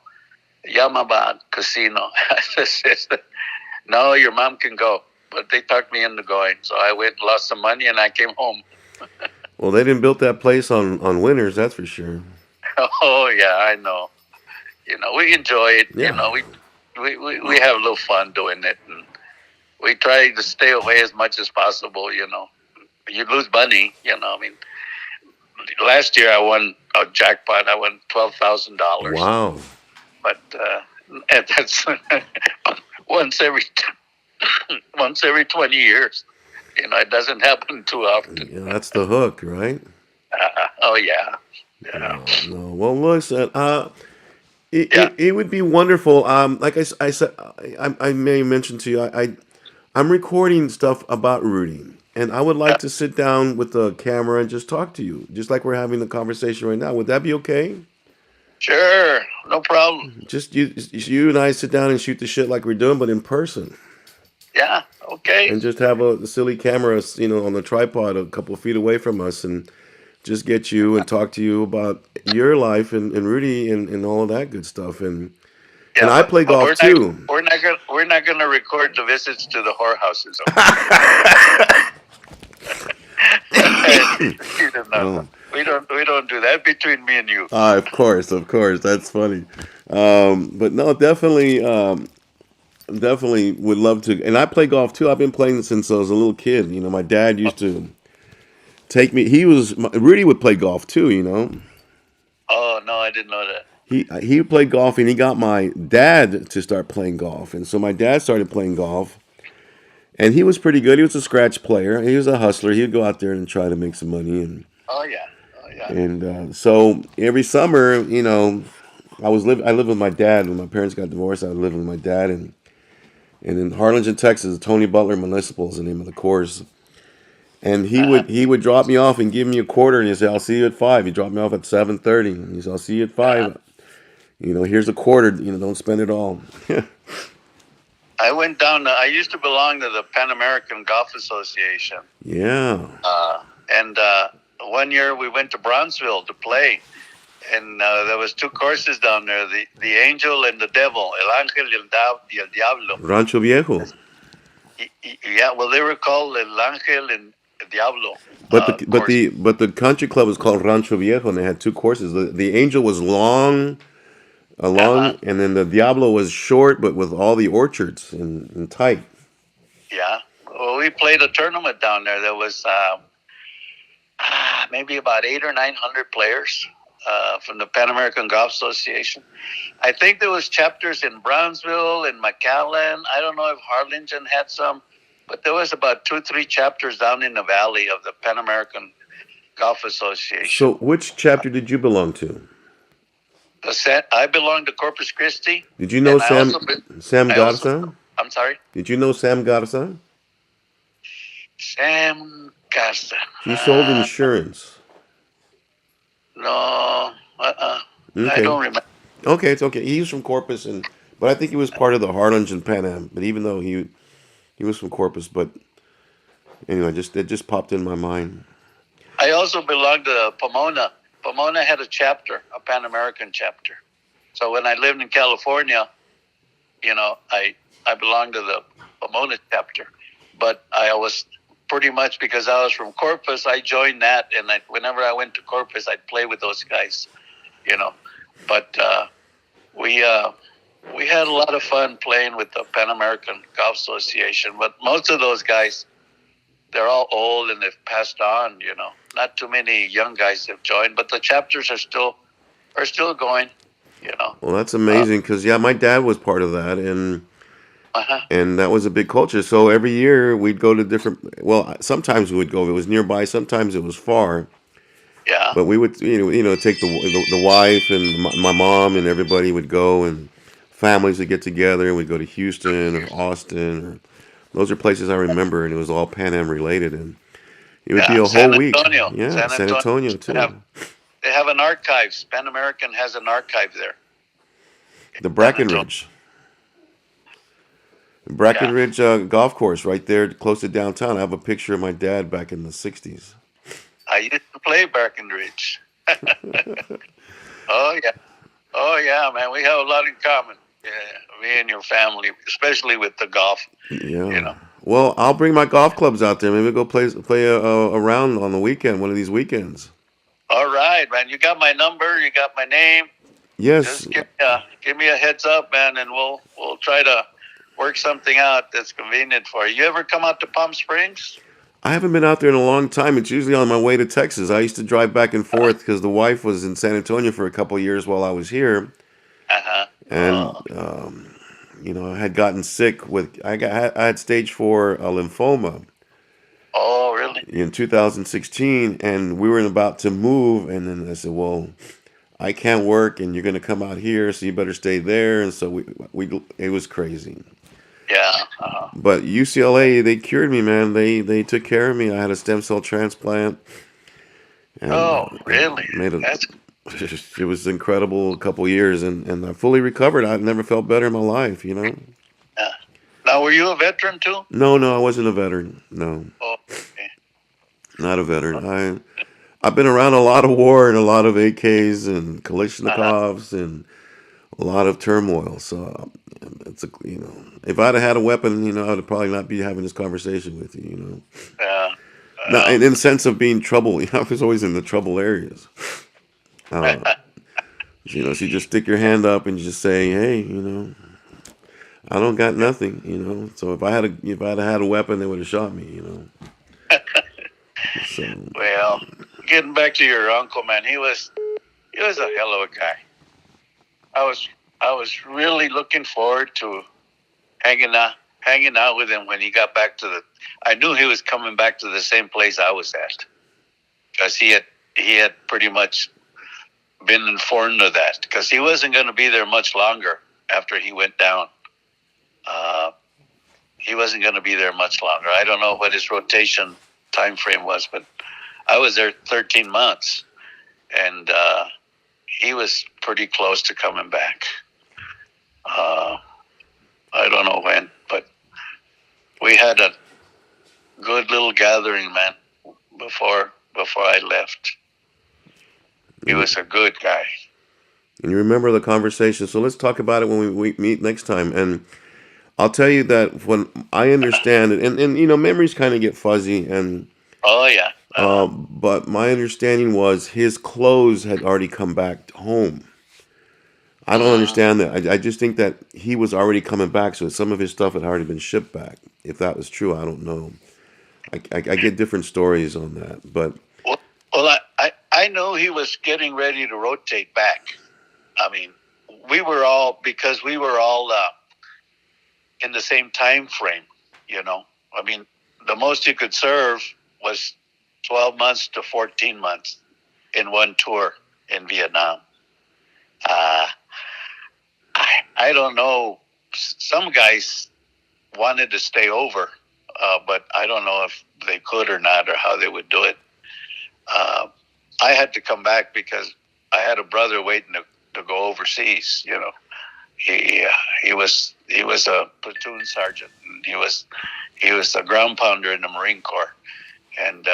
Yamabad Casino." I said, "No, your mom can go." But they talked me into going. So I went and lost some money and I came home. Well, they didn't build that place on winners, that's for sure. Oh, yeah, I know. We enjoy it. Yeah. We have a little fun doing it. And we try to stay away as much as possible. You lose money. I mean, last year I won a jackpot. I won $12,000. Wow. But and that's once every once every 20 years. It doesn't happen too often. Yeah, that's the hook, right? Oh yeah, yeah, No, no. Well, listen, it, yeah. it, it would be wonderful. Like I said, I may mention to you, I'm recording stuff about Rudy, and I would like to sit down with the camera and just talk to you, just like we're having the conversation right now. Would that be okay? Sure, no problem. Just you and I sit down and shoot the shit like we're doing, but in person, Yeah, okay. and just have a silly camera, on the tripod a couple of feet away from us, and just get you and talk to you about your life and Rudy and all of that good stuff. And Yeah, I play but golf too. we're not gonna record the visits to the whorehouses. No, Oh, we don't do that between me and you. of course, that's funny. But no, definitely would love to. And I play golf too. I've been playing since I was a little kid. My dad used to take me. Rudy would play golf too. Oh no, I didn't know that. He played golf and he got my dad to start playing golf. And so my dad started playing golf and he was pretty good. He was a scratch player. He was a hustler. He'd go out there and try to make some money. Oh yeah, oh yeah. And so every summer, I lived with my dad. When my parents got divorced, I lived with my dad. And in Harlingen, Texas, Tony Butler Municipal is the name of the course. And he would drop me off and give me a quarter, and he'd say, "I'll see you at 5." He dropped me off at 7:30, and he said, "I'll see you at Uh, 5. Here's a quarter. Don't spend it all." I went down. I used to belong to the Pan American Golf Association, Yeah. and one year we went to Bronzeville to play, and there was 2 courses down there: the Angel and the Devil, El Ángel y el Diablo. Rancho Viejo. Yeah, well, they were called El Ángel and el Diablo But course. the country club was called Rancho Viejo, and they had 2 courses. The Angel was long, Uh-huh. and then the Diablo was short, but with all the orchards and tight. Yeah. Well, we played a tournament down there. There was maybe about 800 or 900 players from the Pan American Golf Association. I think there was chapters in Brownsville and McAllen. I don't know if Harlingen had some, but there was about 2-3 chapters down in the valley of the Pan American Golf Association. So, which chapter did you belong to? I belong to Corpus Christi. Did you know Sam I also, Garza? I'm sorry? Did you know Sam Garza? Sam Garza. He sold insurance. No, I Okay. don't remember. Okay, it's okay. He's from Corpus, but I think he was part of the Harlingen Pan Am. But even though he was from Corpus, but anyway, it just popped in my mind. I also belong to Pomona. Pomona had a chapter, a Pan American chapter. So when I lived in California, I belonged to the Pomona chapter. But I was pretty much, because I was from Corpus, I joined that. And whenever I went to Corpus, I'd play with those guys, But we had a lot of fun playing with the Pan American Golf Association. But most of those guys, they're all old and they've passed on, Not too many young guys have joined, but the chapters are still going, Well, that's amazing because my dad was part of that, and that was a big culture. So every year we'd go to different. Well, sometimes we would go if it was nearby. Sometimes it was far. Yeah. But we would take the wife and my mom and everybody would go, and families would get together, and we'd go to Houston or Austin. Those are places I remember, and it was all Pan Am related, and it would be a whole week. Yeah, San Antonio too. They have an archives. Pan American has an archive there. The Brackenridge golf course right there close to downtown. I have a picture of my dad back in the 60s. I used to play Brackenridge. Oh yeah, man. We have a lot in common. Yeah, me and your family, especially with the golf. Yeah. Well, I'll bring my golf clubs out there. Maybe we'll go play a round on the weekend, one of these weekends. All right, man. You got my number. You got my name. Yes. Just give me a heads up, man, and we'll try to work something out that's convenient for you. You ever come out to Palm Springs? I haven't been out there in a long time. It's usually on my way to Texas. I used to drive back and forth because the wife was in San Antonio for a couple of years while I was here. And I had gotten sick I had stage 4 lymphoma. Oh, really? In 2016, and we were about to move, and then I said, "Well, I can't work, and you're going to come out here, so you better stay there." And so it was crazy. Yeah. But UCLA, they cured me, man. They took care of me. I had a stem cell transplant. And, really? It was incredible. A couple years, and I fully recovered. I've never felt better in my life. Yeah. Now, were you a veteran too? No, I wasn't a veteran. No. Oh, okay. Not a veteran. I've been around a lot of war and a lot of AKs and Kalashnikovs and a lot of turmoil. So it's if I'd have had a weapon, I would probably not be having this conversation with you. Yeah. Now, in the sense of being trouble, I was always in the trouble areas. So you just stick your hand up and you just say, "Hey, I don't got nothing." So if I had a weapon, they would have shot me. So. Well, getting back to your uncle, man, he was a hell of a guy. I was really looking forward to hanging out with him when he got back I knew he was coming back to the same place I was at, because he had pretty much been informed of that, because he wasn't going to be there much longer after he went down. He wasn't going to be there much longer. I don't know what his rotation time frame was, but I was there 13 months, and he was pretty close to coming back. I don't know when, but we had a good little gathering, man, before I left. He was a good guy. And you remember the conversation. So let's talk about it when we meet next time. And I'll tell you that when I understand it, and memories kind of get fuzzy. And oh yeah. But my understanding was his clothes had already come back home. I don't understand that. I just think that he was already coming back, so some of his stuff had already been shipped back. if that was true, I don't know. I get different stories on that, but Well, I know he was getting ready to rotate back. I mean, because we were all in the same time frame, you know. I mean, the most you could serve was 12 months to 14 months in one tour in Vietnam. Uh, I don't know. Some guys wanted to stay over, but I don't know if they could or not, or how they would do it. Uh, I had to come back because I had a brother waiting to go overseas. You know, he was a platoon sergeant. And he was a ground pounder in the Marine Corps, and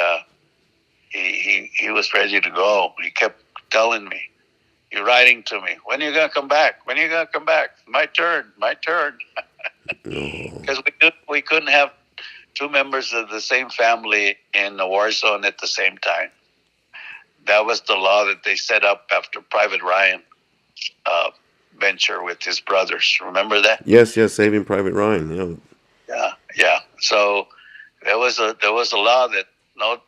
he was ready to go. He kept telling me, "You're writing to me. When are you gonna come back? When are you gonna come back? My turn. My turn." Because we couldn't have two members of the same family in the war zone at the same time. That was the law that they set up after Private Ryan venture with his brothers. Remember that? yes, yes, Saving Private Ryan. Yeah, Yeah. So there was a law that no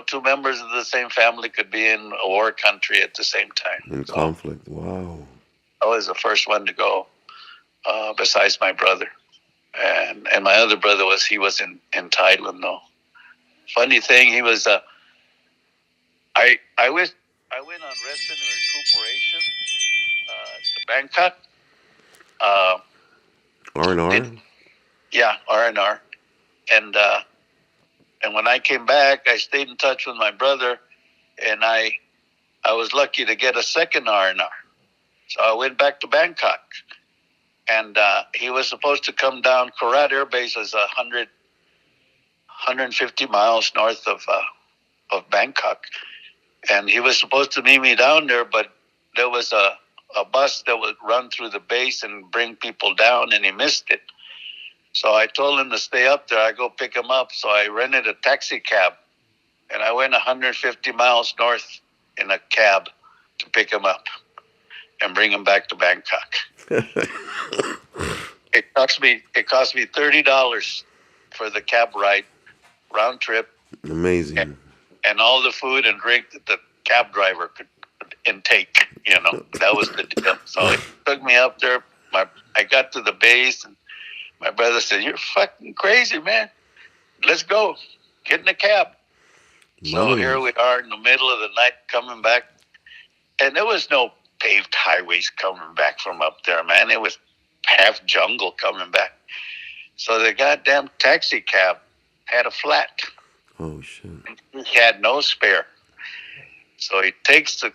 two members of the same family could be in a war country at the same time. in So conflict. Wow. I was the first one to go, besides my brother, and my other brother was in Thailand though. Funny thing, he was I went on rest and recuperation to Bangkok. Uh, R&R. yeah, R&R, and when I came back, I stayed in touch with my brother, and I was lucky to get a second R&R. So I went back to Bangkok, and he was supposed to come down. Korat Air Base is 150 miles north of Bangkok, and he was supposed to meet me down there, but there was a bus that would run through the base and bring people down, and he missed it. So I told him to stay up there. I go pick him up. So I rented a taxi cab, and I went 150 miles north in a cab to pick him up and bring him back to Bangkok. It cost me $30 for the cab ride, round trip. Amazing. And all the food and drink that the cab driver could intake. You know, that was the deal. So he took me up there. I got to the base, and my brother said, "You're fucking crazy, man. Let's go. Get in the cab." So here we are in the middle of the night coming back. And there was no paved highways coming back from up there, man. It was half jungle coming back. So the goddamn taxi cab had a flat. Oh, shit. He had no spare. So he takes the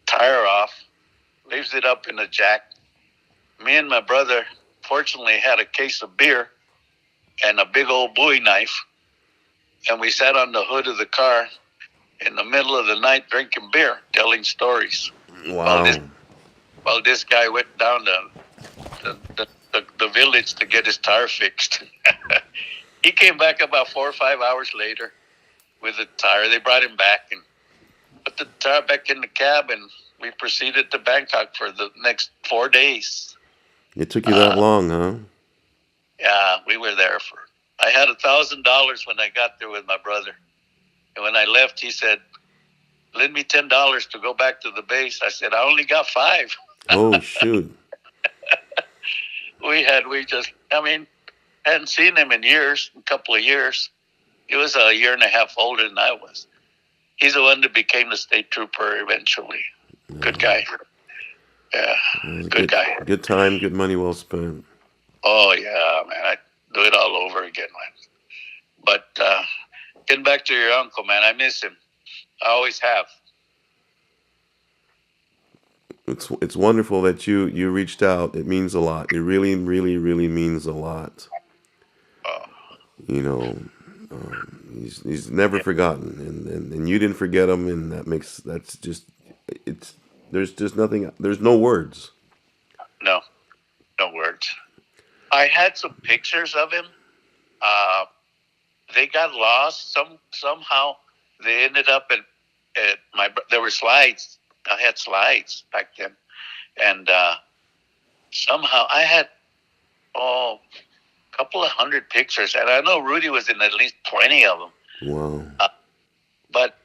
tire off, leaves it up in the jack. Me and my brother fortunately had a case of beer and a big old Bowie knife. And we sat on the hood of the car in the middle of the night drinking beer, telling stories. Wow. While this guy went down the village to get his tire fixed. He came back about 4 or 5 hours later with the tire. They brought him back and put the tire back in the cab, and we proceeded to Bangkok for the next 4 days. It took you that long, huh? Yeah, we were there I had $1,000 when I got there with my brother. And when I left, he said, "Lend me $10 to go back to the base." I said, "I only got $5." Oh, shoot. Hadn't seen him in years, a couple of years. He was a year and a half older than I was. He's the one that became the state trooper eventually. Good guy. Yeah, good guy. Good time, good money well spent. Oh, yeah, man. I'd do it all over again, man. But getting back to your uncle, man, I miss him. I always have. It's wonderful that you reached out. It means a lot. It really, really, really means a lot. You know, he's never forgotten, and you didn't forget him, and there's just nothing. There's no words. No words. I had some pictures of him. They got lost. Somehow they ended up at there were slides. I had slides back then, and somehow I had couple of hundred pictures, and I know Rudy was in at least 20 of them. Wow. But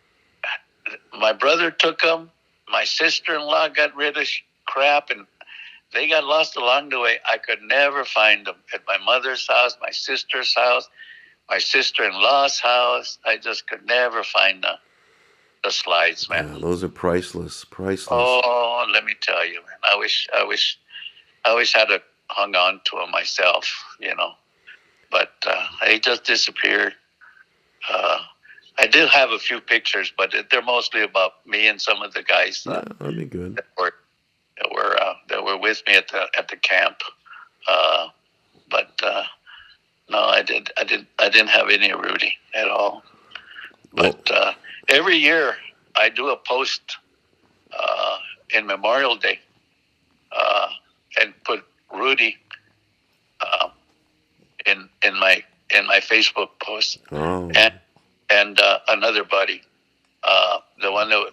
my brother took them. My sister-in-law got rid of crap, and they got lost along the way. I could never find them at my mother's house, my sister's house, my sister-in-law's house. I just could never find the slides, man. Yeah, those are priceless. Priceless. Oh, let me tell you, man. I wish I'd have hung on to them myself, you know. But they just disappeared. I did have a few pictures, but they're mostly about me and some of the guys That'd be good. that were with me at the camp. But no, I didn't have any Rudy at all. But every year I do a post in Memorial Day and put Rudy in my Facebook post. Oh. And another buddy, the one that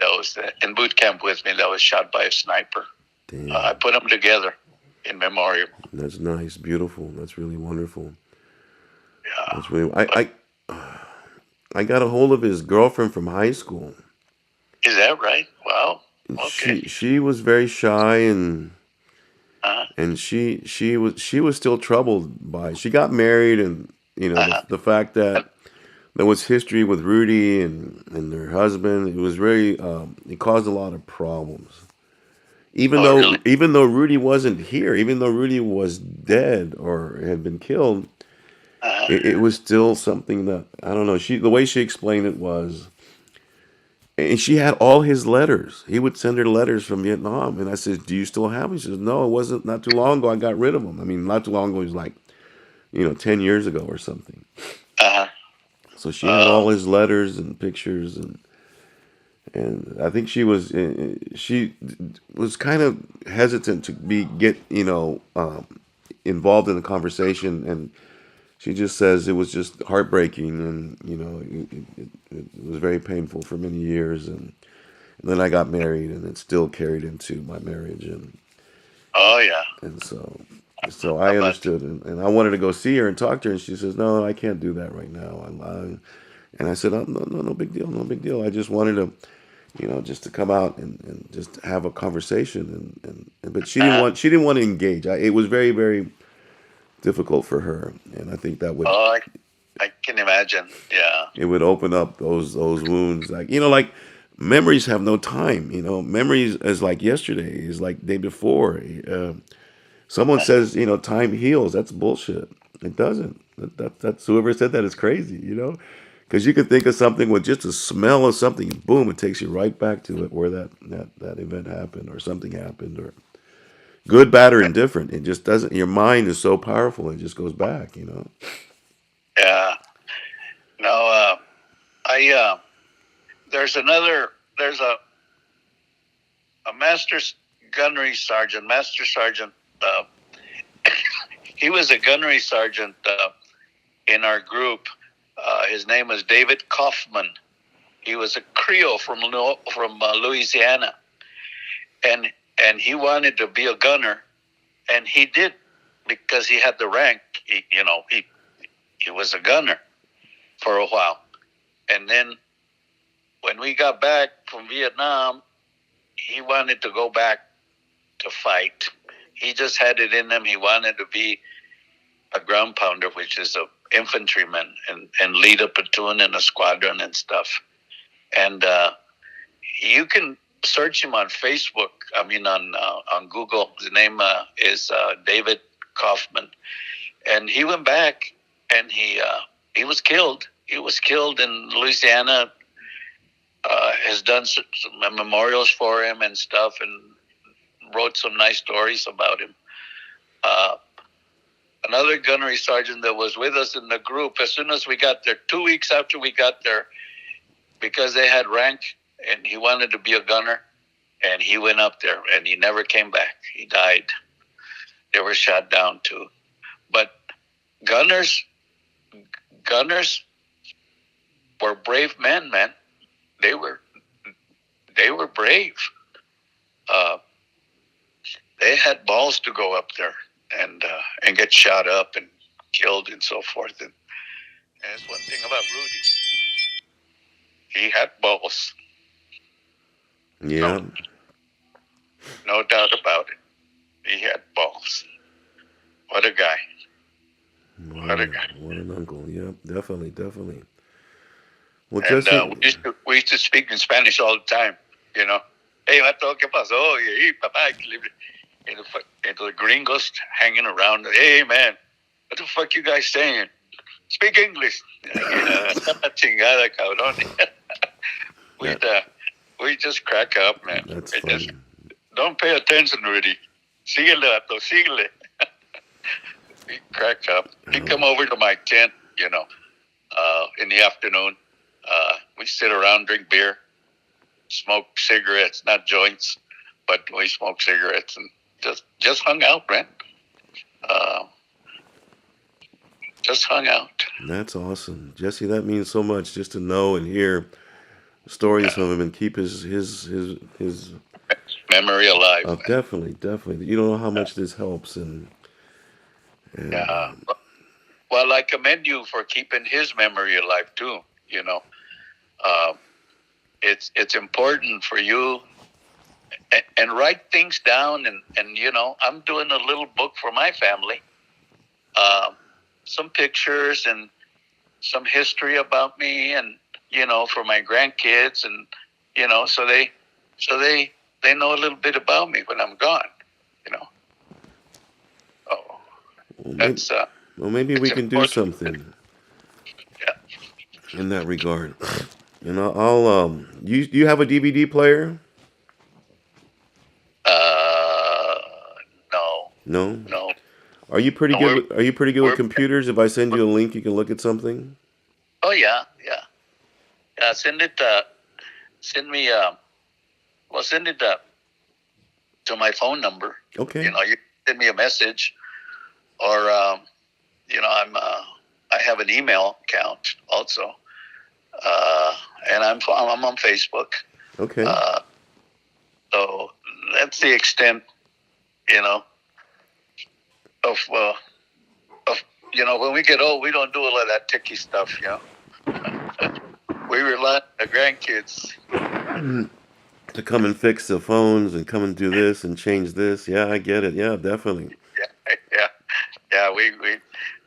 was in boot camp with me, that was shot by a sniper. Damn. I put them together in memoriam. That's nice, beautiful. That's really wonderful. Yeah. That's really. I got a hold of his girlfriend from high school. Is that right? Wow. Okay. She was very shy and she was still troubled by. She got married, and the fact that there was history with Rudy and her husband. It was very it caused a lot of problems. Really? Even though Rudy wasn't here, even though Rudy was dead or had been killed, it was still something that I don't know. The way she explained it was, and she had all his letters. He would send her letters from Vietnam, and I said, "Do you still have them?" She says, "No, it wasn't. Not too long ago, I got rid of them. I mean, not too long ago. It was like 10 years ago or something." So she had all his letters and pictures, and I think she was kind of hesitant to get involved in the conversation, and she just says it was just heartbreaking, and it was very painful for many years, and then I got married, and it still carried into my marriage, and Oh yeah. and so I understood, and I wanted to go see her and talk to her, and she says, "No, I can't do that right now." And I said, "Oh, no big deal, no big deal. I just wanted to, just to come out and just have a conversation." But she didn't want to engage. It was very, very difficult for her, and I think that would I can imagine. Yeah. it would open up those wounds. Like memories have no time. Memories is like yesterday, is like day before. Someone says, time heals. That's bullshit. It doesn't. That's whoever said that is crazy, because you can think of something with just a smell of something, boom, it takes you right back to it where that event happened or something happened, or good, bad, or indifferent. It just doesn't. Your mind is so powerful, it just goes back. Yeah. No. There's a master gunnery sergeant, he was a gunnery sergeant in our group. His name was David Kaufman. He was a Creole from Louisiana, and he wanted to be a gunner, and he did, because he had the rank. He was a gunner for a while, and then when we got back from Vietnam, he wanted to go back to fight. He just had it in him. He wanted to be a ground pounder, which is a infantryman, and lead a platoon and a squadron and stuff. And you can search him on Facebook. I mean, on Google. His name is David Kaufman, and he went back, and he was killed. He was killed in Louisiana. Has done some memorials for him and stuff, and wrote some nice stories about him. Another gunnery sergeant that was with us in the group, as soon as we got there, 2 weeks after we got there, because they had rank, and he wanted to be a gunner, and he went up there, and he never came back. He died. They were shot down too. But gunners were brave men, man. They were brave. They had balls to go up there. and get shot up and killed and so forth. And that's one thing about Rudy. He had balls. Yeah. No doubt about it. He had balls. What a guy. What a guy. What an uncle. Yep, definitely, definitely. Well, And Jesse, we used to speak in Spanish all the time, you know. Hey, vato, ¿qué pasó? Hey, papá. And the gringos hanging around. Hey, man, what the fuck you guys saying? Speak English. Chingada, cabrón. We just crack up, man. That's funny. Don't pay attention, Rudy. Síguele, vato, síguele. We crack up. He come over to my tent, you know, in the afternoon. We sit around, drink beer, smoke cigarettes, not joints, but we smoke cigarettes and just hung out, man. Just hung out. That's awesome, Jesse. That means so much just to know and hear stories from him and keep his memory alive. Definitely, definitely. You don't know how much this helps, and yeah. Well, I commend you for keeping his memory alive too. You know, it's important for you and write things down. And you know, I'm doing a little book for my family. Some pictures and some history about me, and you know, for my grandkids, and you know, so they know a little bit about me when I'm gone. You know. Oh, that's well, maybe we can do something. Yeah. In that regard, you know, I'll you have a DVD player? No. No. Are you pretty good? Are you pretty good with computers? If I send you a link, you can look at something. Oh yeah. Send it. Send me. Well, send it to my phone number. Okay. You know, you send me a message, or you know, I have an email account also, and I'm on Facebook. Okay. So that's the extent, you know, of you know, when we get old, we don't do a lot of that ticky stuff, you know. We rely on the grandkids to come and fix the phones and come and do this and change this. Yeah, I get it. Yeah, definitely. Yeah.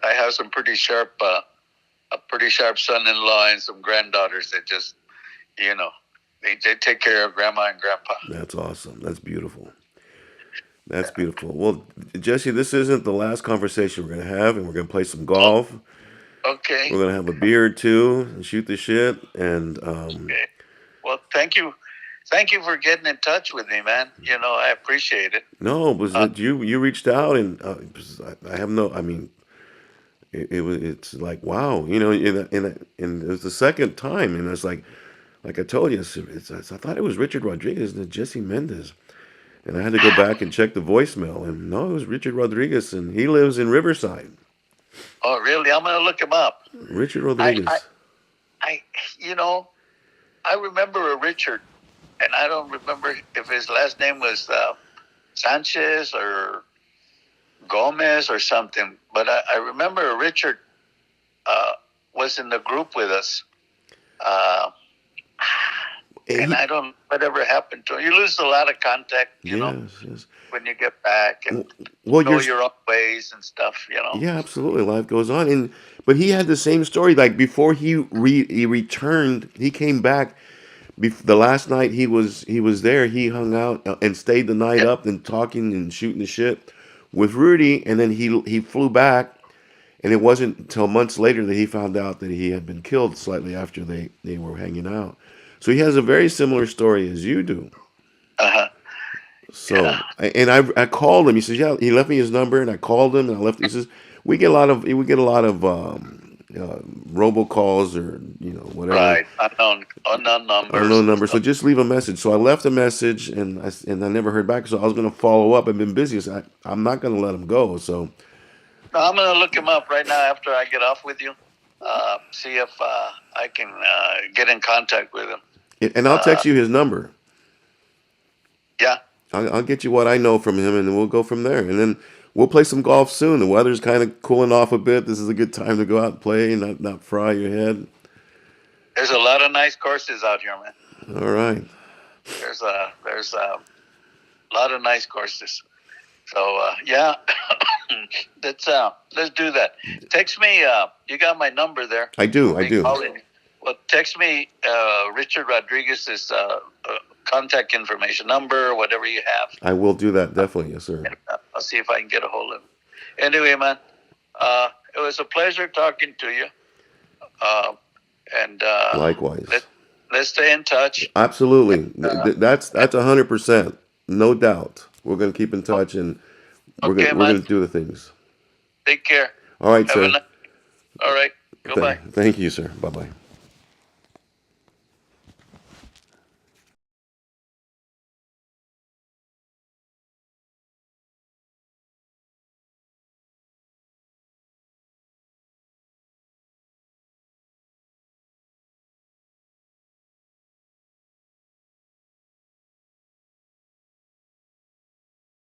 I have some pretty sharp, a pretty sharp son-in-law and some granddaughters that just, you know, they take care of grandma and grandpa. That's awesome. That's beautiful. That's beautiful. Well, Jesse, this isn't the last conversation we're going to have, and we're going to play some golf. Okay. We're going to have a beer or two and shoot the shit. And okay. Well, thank you. Thank you for getting in touch with me, man. You know, I appreciate it. No, was it you reached out, and I have no. I mean, it's like wow, you know, and it was the second time, and it's like I told you, I thought it was Richard Rodriguez and Jesse Mendez. And I had to go back and check the voicemail, and no, it was Richard Rodriguez, and he lives in Riverside. Oh, really? I'm gonna look him up. Richard Rodriguez. You know, I remember a Richard, and I don't remember if his last name was Sanchez or Gomez or something. But I remember a Richard was in the group with us. And I don't know whatever happened to him. You lose a lot of contact, you know, when you get back and go your own ways and stuff, you know. Yeah, absolutely. Life goes on, but he had the same story. Like before he returned, he came back. The last night he was there. He hung out and stayed the night up and talking and shooting the shit with Rudy, and then he flew back. And it wasn't until months later that he found out that he had been killed slightly after they were hanging out. So he has a very similar story as you do. So, and I called him. He says, yeah, he left me his number, and I called him, and I left. He says, we get a lot of robocalls or whatever. Right, unknown numbers. Unknown numbers. So just leave a message. So I left a message, and I never heard back. So I was going to follow up. I've been busy. So I'm not going to let him go. So no, I'm going to look him up right now after I get off with you. See if I can get in contact with him. And I'll text you his number. Yeah. I'll get you what I know from him, and then we'll go from there. And then we'll play some golf soon. The weather's kind of cooling off a bit. This is a good time to go out and play and not fry your head. There's a lot of nice courses out here, man. All right. There's a lot of nice courses. So yeah, let's do that. Text me. You got my number there. I do. Well, text me Richard Rodriguez's contact information, number, whatever you have. I will do that, definitely. Yes, sir. And, I'll see if I can get a hold of him. Anyway, man, it was a pleasure talking to you. And likewise. Let's stay in touch. Absolutely. That's 100%. No doubt. We're going to keep in touch, and we're going to do the things. Take care. All right, sir. All right. Goodbye. Thank you, sir. Bye-bye.